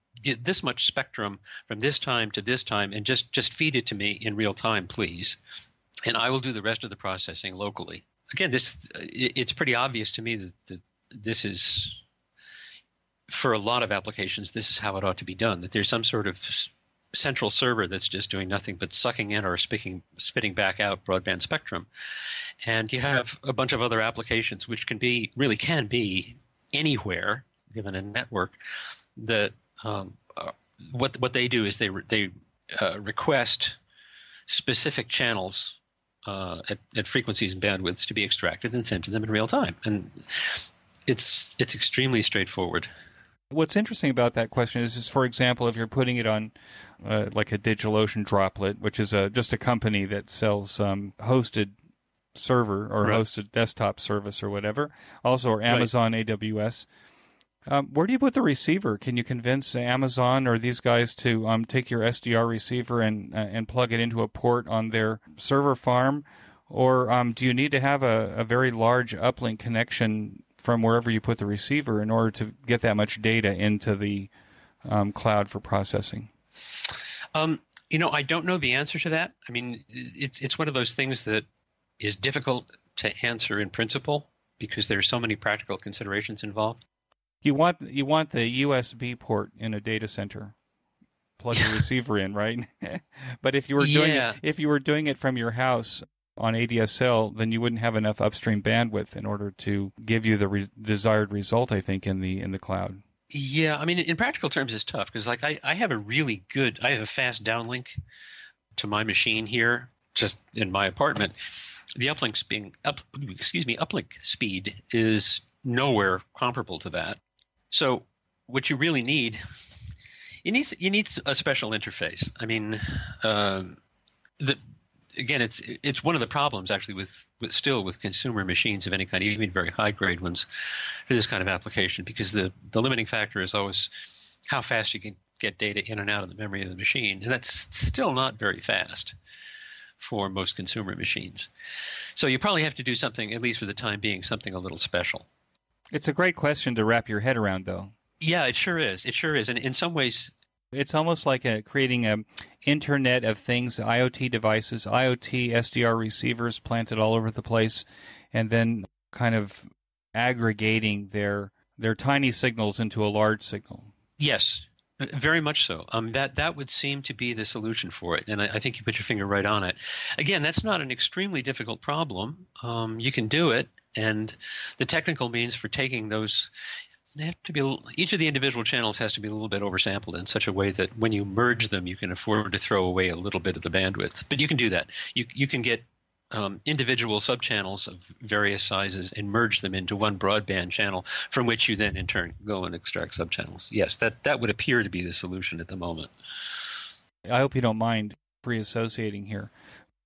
this much spectrum from this time to this time and just feed it to me in real time, please. And I will do the rest of the processing locally. Again, it's pretty obvious to me that this is, for a lot of applications, this is how it ought to be done, that there's some sort of central server that's just doing nothing but sucking in or spitting back out broadband spectrum. And you have a bunch of other applications which can be anywhere, given a network, that what they do is they request specific channels at frequencies and bandwidths to be extracted and sent to them in real time. And it's extremely straightforward. What's interesting about that question is, for example, if you're putting it on like a DigitalOcean droplet, which is just a company that sells hosted server or hosted desktop service or whatever, also or Amazon AWS. Where do you put the receiver? Can you convince Amazon or these guys to take your SDR receiver and plug it into a port on their server farm? Or do you need to have a very large uplink connection from wherever you put the receiver in order to get that much data into the cloud for processing? I don't know the answer to that. I mean, it's one of those things that is difficult to answer in principle because there are so many practical considerations involved. You want the USB port in a data center. Plug the receiver in, right? But if you were doing it from your house on ADSL, then you wouldn't have enough upstream bandwidth in order to give you the desired result, I think, in the cloud. Yeah, I mean, in practical terms, it's tough because, like, I have a fast downlink to my machine here, just in my apartment. The uplink speed is nowhere comparable to that. So, what you really need, you need a special interface. I mean, again, it's one of the problems actually with consumer machines of any kind, even very high grade ones, for this kind of application, because the limiting factor is always how fast you can get data in and out of the memory of the machine, and that's still not very fast for most consumer machines. So you probably have to do something, at least for the time being, something a little special. It's a great question to wrap your head around, though. Yeah, it sure is. It sure is, and in some ways, it's almost like creating an Internet of Things, IoT devices, IoT SDR receivers planted all over the place, and then kind of aggregating their tiny signals into a large signal. Yes, very much so. That would seem to be the solution for it, and I think you put your finger right on it. Again, that's not an extremely difficult problem. You can do it, and the technical means for taking those, they have to be, each of the individual channels has to be a little bit oversampled in such a way that when you merge them, you can afford to throw away a little bit of the bandwidth. But you can do that. You can get individual subchannels of various sizes and merge them into one broadband channel, from which you then in turn go and extract subchannels. Yes, that would appear to be the solution at the moment. I hope you don't mind pre-associating here.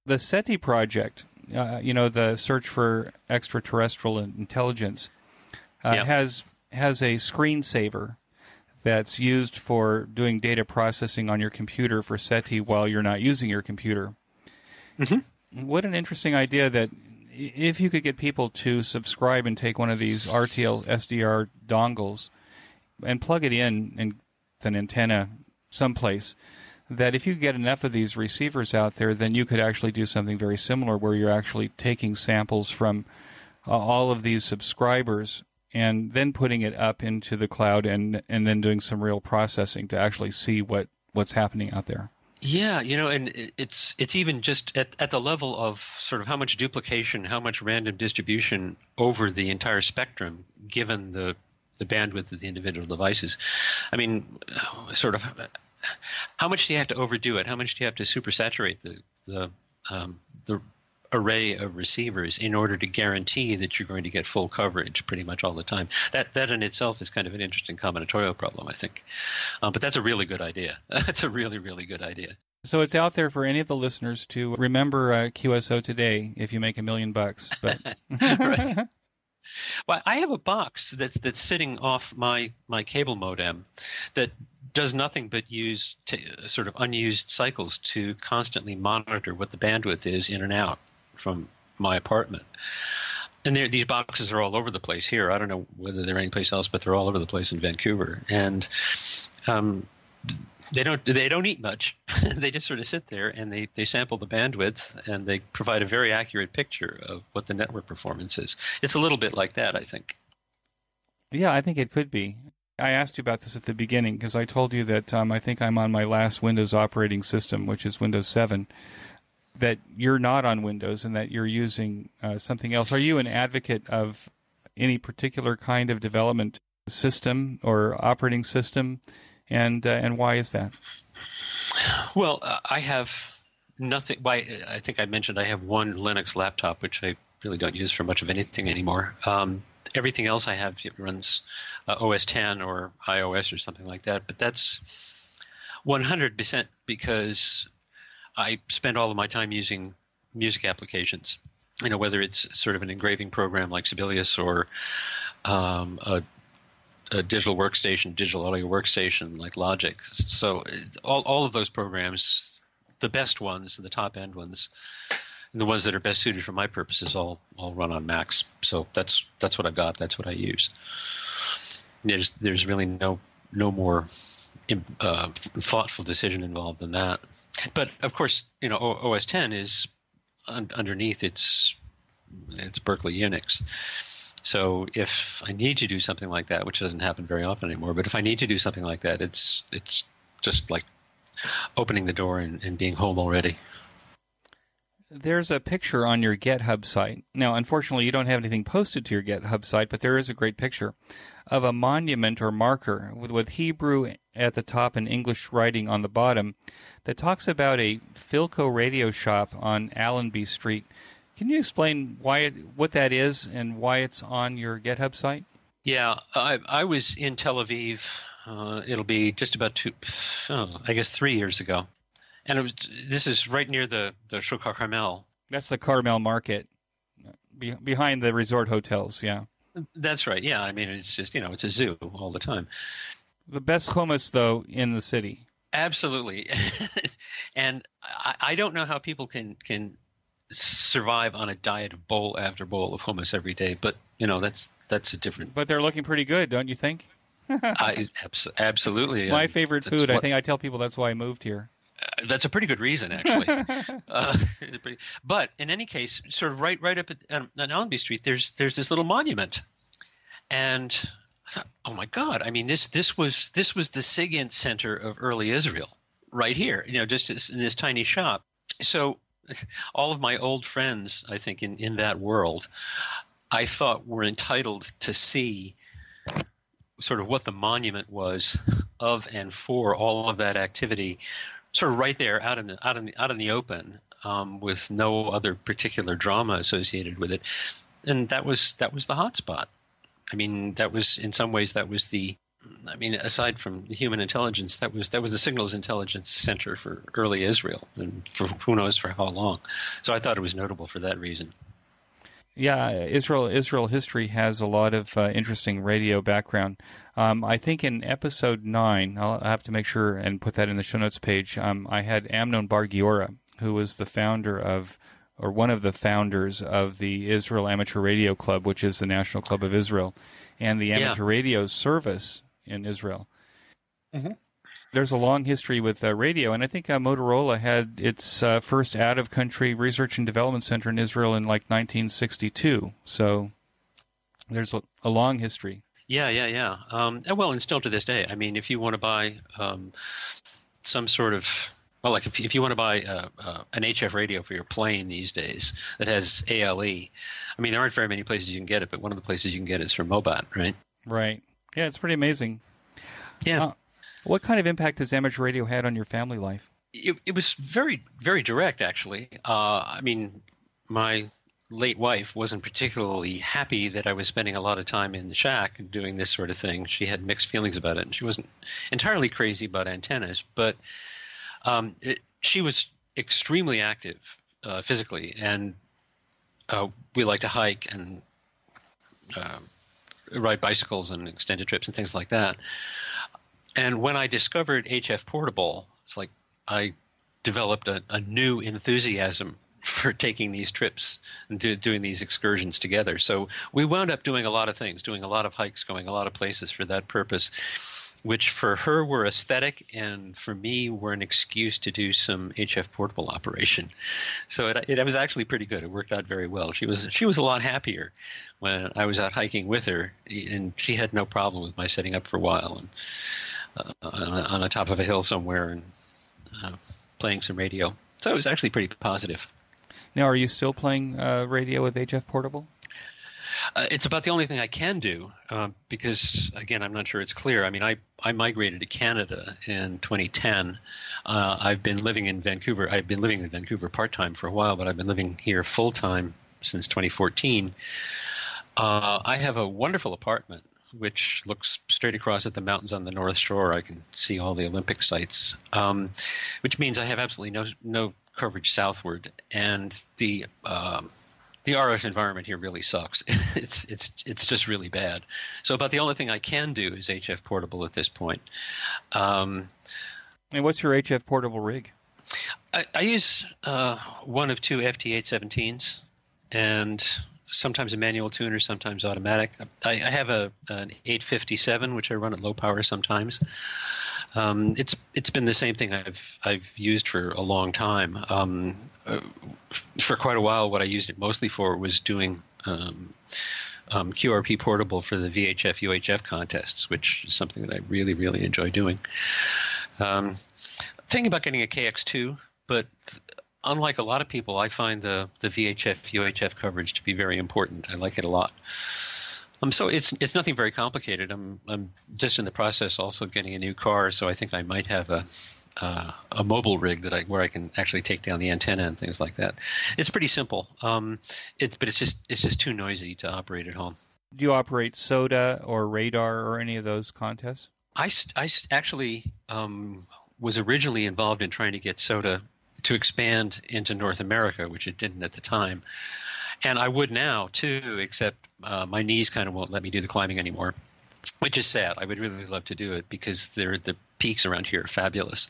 The SETI project, the search for extraterrestrial intelligence, has a screensaver that's used for doing data processing on your computer for SETI while you're not using your computer. Mm-hmm. What an interesting idea that if you could get people to subscribe and take one of these RTL SDR dongles and plug it in and an antenna someplace, that if you get enough of these receivers out there, then you could actually do something very similar where you're actually taking samples from all of these subscribers and then putting it up into the cloud and then doing some real processing to actually see what's happening out there. Yeah, and it's even just at the level of sort of how much duplication, how much random distribution over the entire spectrum, given the bandwidth of the individual devices. I mean, sort of, how much do you have to overdo it? How much do you have to supersaturate the array of receivers in order to guarantee that you're going to get full coverage pretty much all the time? That in itself is kind of an interesting combinatorial problem, I think. But that's a really good idea. That's a really, really good idea. So it's out there for any of the listeners to remember QSO today if you make $1 million. But right. Well, I have a box that's sitting off my cable modem that does nothing but use sort of unused cycles to constantly monitor what the bandwidth is in and out from my apartment. And these boxes are all over the place here. I don't know whether they're anyplace else, but they're all over the place in Vancouver. And they don't eat much. They just sort of sit there and they sample the bandwidth and they provide a very accurate picture of what the network performance is. It's a little bit like that, I think. Yeah, I think it could be. I asked you about this at the beginning because I told you that I think I'm on my last Windows operating system, which is Windows 7, that you're not on Windows and that you're using something else. Are you an advocate of any particular kind of development system or operating system, and why is that? Well, I have nothing. I think I mentioned I have one Linux laptop, which I really don't use for much of anything anymore. Everything else I have runs OS 10 or iOS or something like that, but that's 100% because I spend all of my time using music applications, whether it's sort of an engraving program like Sibelius or a digital audio workstation like Logic. So all of those programs, the best ones, the top end ones, and the ones that are best suited for my purposes, all run on Macs. So that's what I've got. That's what I use. There's really no more thoughtful decision involved in that. But of course, OS 10 is underneath it's Berkeley Unix. So if I need to do something like that, which doesn't happen very often anymore, but if I need to do something like that, it's just like opening the door and being home already. There's a picture on your GitHub site. Now, unfortunately, you don't have anything posted to your GitHub site, but there is a great picture of a monument or marker with Hebrew at the top and English writing on the bottom that talks about a Philco radio shop on Allenby Street. Can you explain what that is and why it's on your GitHub site? Yeah, I was in Tel Aviv. It'll be just about 3 years ago. And this is right near the Shuk HaCarmel. That's the Carmel Market, behind the resort hotels, yeah. That's right, yeah. I mean, it's just, it's a zoo all the time. The best hummus, though, in the city. Absolutely. And I don't know how people can survive on a diet of bowl after bowl of hummus every day, but, that's a different... But they're looking pretty good, don't you think? Absolutely. It's my favorite food. I think I tell people that's why I moved here. That's a pretty good reason, actually. But in any case, sort of right up at Allenby Street, there's this little monument, and I thought, oh my God! I mean, this was the SIGINT center of early Israel, right here. Just in this tiny shop. So all of my old friends, I think, in that world, I thought were entitled to see sort of what the monument was of and for all of that activity. Sort of right there, out in the open, with no other particular drama associated with it, and that was the hot spot. I mean, that was in some ways aside from the human intelligence, that was the signals intelligence center for early Israel, and for who knows for how long. So I thought it was notable for that reason. Yeah, Israel history has a lot of interesting radio background. I think in episode 9, I'll have to make sure and put that in the show notes page, I had Amnon Bar Giora, who was the founder of, or one of the founders of the Israel Amateur Radio Club, which is the National Club of Israel, and the Amateur Radio Service in Israel. Mm-hmm. There's a long history with radio, and I think Motorola had its first out-of-country research and development center in Israel in like 1962. So there's a long history. Yeah. Well, and still to this day. I mean, if you want to buy some sort of if you want to buy an HF radio for your plane these days that has ALE, I mean, there aren't very many places you can get it, but one of the places you can get it is from Mobat, right? Right. Yeah, it's pretty amazing. Yeah. What kind of impact has amateur radio had on your family life? It was very, very direct, actually. I mean, my late wife wasn't particularly happy that I was spending a lot of time in the shack doing this sort of thing. She had mixed feelings about it, and she wasn't entirely crazy about antennas, but she was extremely active physically, and we like to hike and ride bicycles and extended trips and things like that. And when I discovered HF Portable, it's like I developed a new enthusiasm for taking these trips and doing these excursions together. So we wound up doing a lot of things, doing a lot of hikes, going a lot of places for that purpose, which for her were aesthetic and for me were an excuse to do some HF Portable operation. So it was actually pretty good. It worked out very well. She was a lot happier when I was out hiking with her, and she had no problem with my setting up for a while and on the top of a hill somewhere and playing some radio. So it was actually pretty positive. Now, are you still playing radio with HF Portable? It's about the only thing I can do because, again, I'm not sure it's clear. I mean, I migrated to Canada in 2010. I've been living in Vancouver. I've been living in Vancouver part-time for a while, but I've been living here full-time since 2014. I have a wonderful apartment which looks straight across at the mountains on the North Shore. I can see all the Olympic sites, which means I have absolutely no coverage southward, and the RF environment here really sucks. It's just really bad. So about the only thing I can do is HF Portable at this point. And what's your HF Portable rig? I use one of two FT817s and sometimes a manual tuner, sometimes automatic. I have an 857, which I run at low power sometimes. It's been the same thing I've used for a long time. For quite a while, what I used it mostly for was doing QRP Portable for the VHF UHF contests, which is something that I really, really enjoy doing. Thinking about getting a KX2, but unlike a lot of people, I find the VHF UHF coverage to be very important. I like it a lot. So it's nothing very complicated. I'm just in the process also getting a new car, so I think I might have a mobile rig where I can actually take down the antenna and things like that. It's pretty simple. But it's just too noisy to operate at home. Do you operate SOTA or radar or any of those contests? I actually was originally involved in trying to get SOTA to expand into North America, which it didn't at the time. And I would now, too, except my knees kind of won't let me do the climbing anymore, which is sad. I would really love to do it because the peaks around here are fabulous.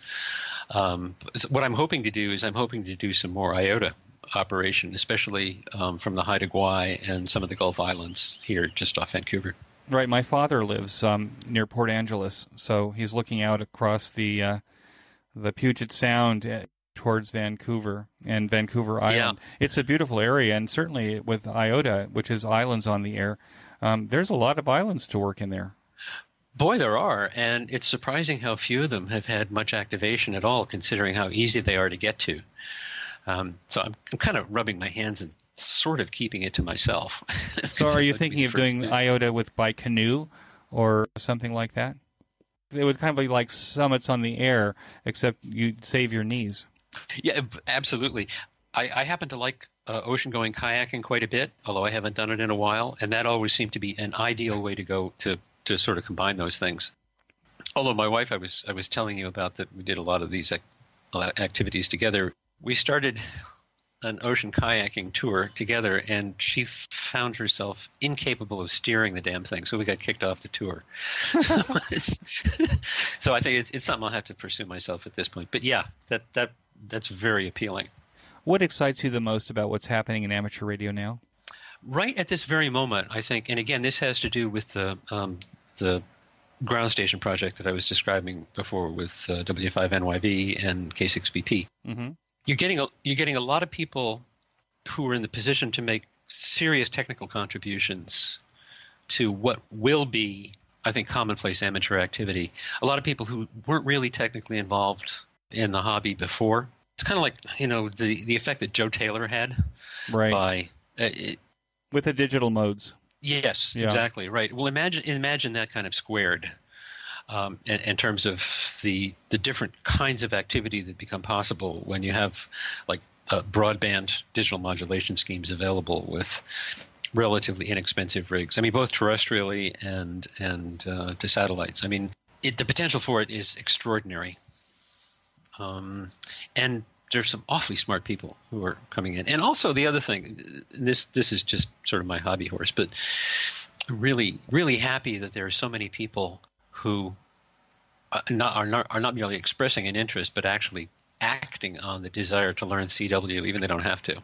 What I'm hoping to do is do some more IOTA operation, especially from the Haida Gwaii and some of the Gulf Islands here just off Vancouver. Right. My father lives near Port Angeles, so he's looking out across the Puget Sound towards Vancouver and Vancouver Island. Yeah. It's a beautiful area, and certainly with IOTA, which is islands on the air, there's a lot of islands to work in there. Boy, there are, and it's surprising how few of them have had much activation at all, considering how easy they are to get to. So I'm kind of rubbing my hands and sort of keeping it to myself. So are you thinking of doing IOTA by canoe or something like that? It would kind of be like summits on the air, except you'd save your knees. Yeah, absolutely. I happen to like ocean-going kayaking quite a bit, although I haven't done it in a while, and that always seemed to be an ideal way to go to sort of combine those things. Although my wife, I was telling you about that we did a lot of these activities together. We started an ocean kayaking tour together, and she found herself incapable of steering the damn thing, so we got kicked off the tour. So I think it's something I'll have to pursue myself at this point. But yeah, that's very appealing. What excites you the most about what's happening in amateur radio now? Right at this very moment, I think, and again, this has to do with the ground station project that I was describing before with W5NYV and K6BP. Mm-hmm. You're getting a lot of people who are in the position to make serious technical contributions to what will be, I think, commonplace amateur activity. A lot of people who weren't really technically involved in the hobby before. It's kind of like, the effect that Joe Taylor had. Right. With the digital modes. Yes, yeah. Exactly. Right. Well, imagine that kind of squared. In terms of the different kinds of activity that become possible when you have like broadband digital modulation schemes available with relatively inexpensive rigs. I mean, both terrestrially and to satellites. I mean, the potential for it is extraordinary. And there's some awfully smart people who are coming in. And also the other thing, this is just sort of my hobby horse, but I'm really, really happy that there are so many people who are not merely expressing an interest, but actually acting on the desire to learn CW, even they don't have to.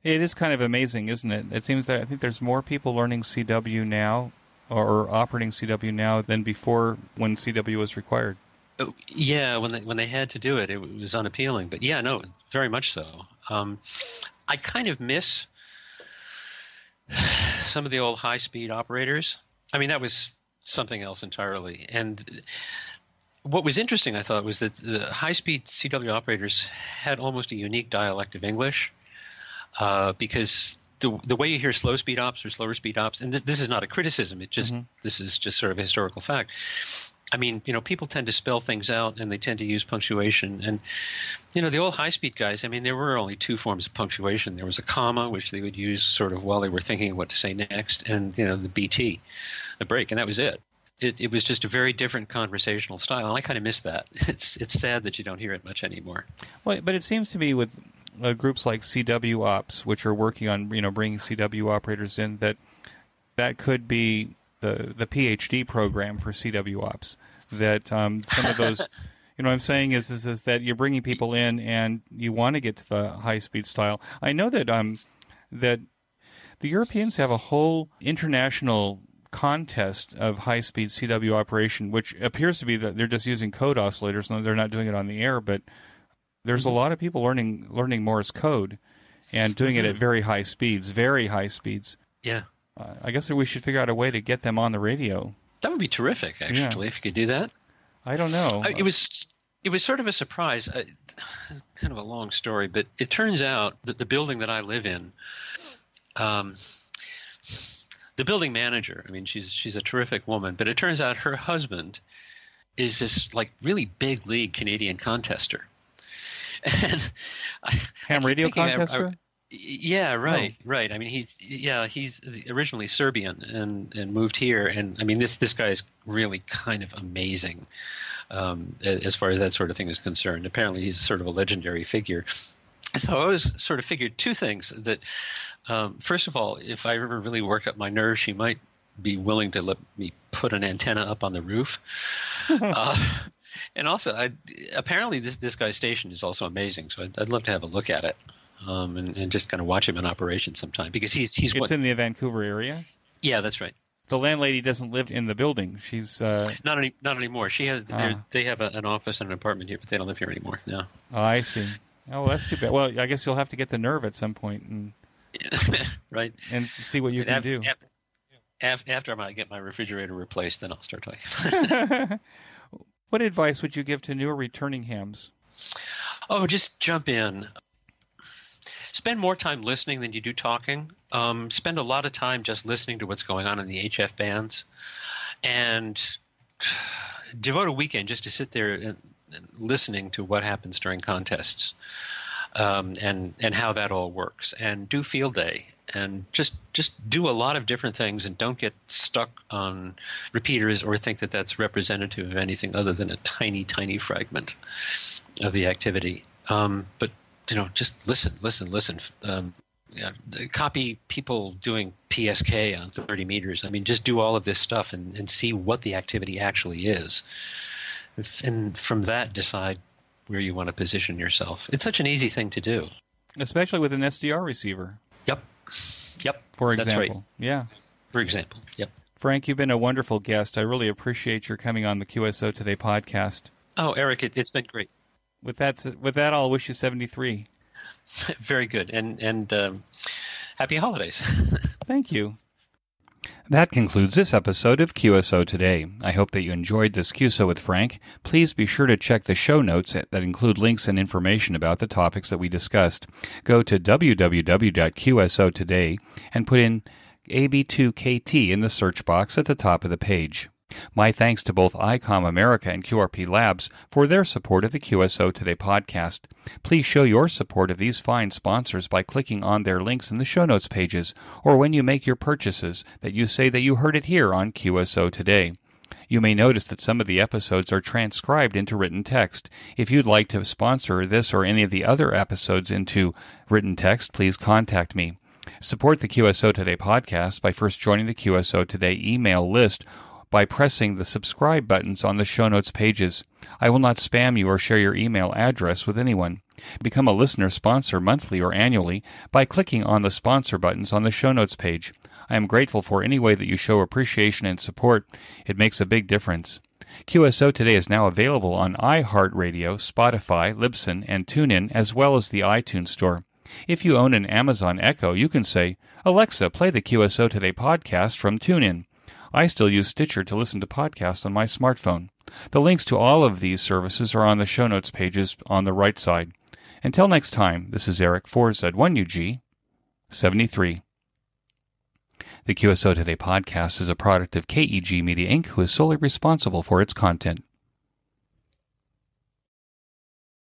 It is kind of amazing, isn't it? It seems that I think there's more people learning CW now or operating CW now than before when CW was required. Oh, yeah, when they had to do it, it was unappealing. But yeah, no, very much so. I kind of miss some of the old high-speed operators. I mean, that was something else entirely. And what was interesting, I thought, was that the high-speed CW operators had almost a unique dialect of English, because the way you hear slow speed ops or slower speed ops, and this is not a criticism, this is just sort of a historical fact. I mean, people tend to spell things out, and they tend to use punctuation. And, the old high-speed guys, I mean, there were only two forms of punctuation. There was a comma, which they would use sort of while they were thinking what to say next, and, the BT, the break, and that was it. It was just a very different conversational style, and I kind of miss that. It's sad that you don't hear it much anymore. Well, but it seems to be with groups like CW Ops, which are working on, bringing CW operators in, that could be the PhD program for CW Ops. That some of those, what I'm saying is that you're bringing people in and you want to get to the high-speed style. I know that that the Europeans have a whole international contest of high-speed CW operation, which appears to be that they're just using code oscillators and they're not doing it on the air, but there's a lot of people learning Morse code and doing it at very high speeds. Yeah. I guess that we should figure out a way to get them on the radio. That would be terrific, actually, if you could do that. I don't know. It was sort of a surprise, kind of a long story, but it turns out that the building that I live in, the building manager, I mean, she's a terrific woman, but it turns out her husband is this like really big league Canadian contester. And ham radio contester? Yeah, right. I mean, he's originally Serbian and moved here, and I mean, this guy is really kind of amazing as far as that sort of thing is concerned. Apparently, he's sort of a legendary figure. So I always sort of figured two things. That first of all, if I ever really worked up my nerves, she might be willing to let me put an antenna up on the roof. And also, apparently this guy's station is also amazing, so I'd love to have a look at it and just kind of watch him in operation sometime, because he's It's in the Vancouver area? Yeah, that's right. The landlady doesn't live in the building. She's not anymore. She has they have an office and an apartment here, but they don't live here anymore. No. Oh, I see. Oh, that's too bad. Well, I guess you'll have to get the nerve at some point and right, and see what you can do. After I get my refrigerator replaced, then I'll start talking. What advice would you give to newer returning hams? Oh, just jump in. Spend more time listening than you do talking. Spend a lot of time just listening to what's going on in the HF bands, and devote a weekend just to sit there and listening to what happens during contests, and how that all works. And do field day, and just do a lot of different things, and don't get stuck on repeaters or think that that's representative of anything other than a tiny, tiny fragment of the activity. But just listen. Copy people doing PSK on 30 meters. I mean, just do all of this stuff and see what the activity actually is. And from that, decide where you want to position yourself. It's such an easy thing to do. Especially with an SDR receiver. Yep. For example. That's right. Yeah. For example. Yep. Frank, you've been a wonderful guest. I really appreciate your coming on the QSO Today podcast. Oh, Eric, it's been great. With that, I'll wish you 73. Very good. And happy holidays. Thank you. That concludes this episode of QSO Today. I hope that you enjoyed this QSO with Frank. Please be sure to check the show notes that include links and information about the topics that we discussed. Go to www.qsotoday and put in AB2KT in the search box at the top of the page. My thanks to both ICOM America and QRP Labs for their support of the QSO Today podcast. Please show your support of these fine sponsors by clicking on their links in the show notes pages, or when you make your purchases, that you say that you heard it here on QSO Today. You may notice that some of the episodes are transcribed into written text. If you'd like to sponsor this or any of the other episodes into written text, please contact me. Support the QSO Today podcast by first joining the QSO Today email list by pressing the subscribe buttons on the show notes pages. I will not spam you or share your email address with anyone. Become a listener sponsor monthly or annually by clicking on the sponsor buttons on the show notes page. I am grateful for any way that you show appreciation and support. It makes a big difference. QSO Today is now available on iHeartRadio, Spotify, Libsyn, and TuneIn, as well as the iTunes Store. If you own an Amazon Echo, you can say, "Alexa, play the QSO Today podcast from TuneIn." I still use Stitcher to listen to podcasts on my smartphone. The links to all of these services are on the show notes pages on the right side. Until next time, this is Eric for Z1UG 73. The QSO Today podcast is a product of KEG Media Inc., who is solely responsible for its content.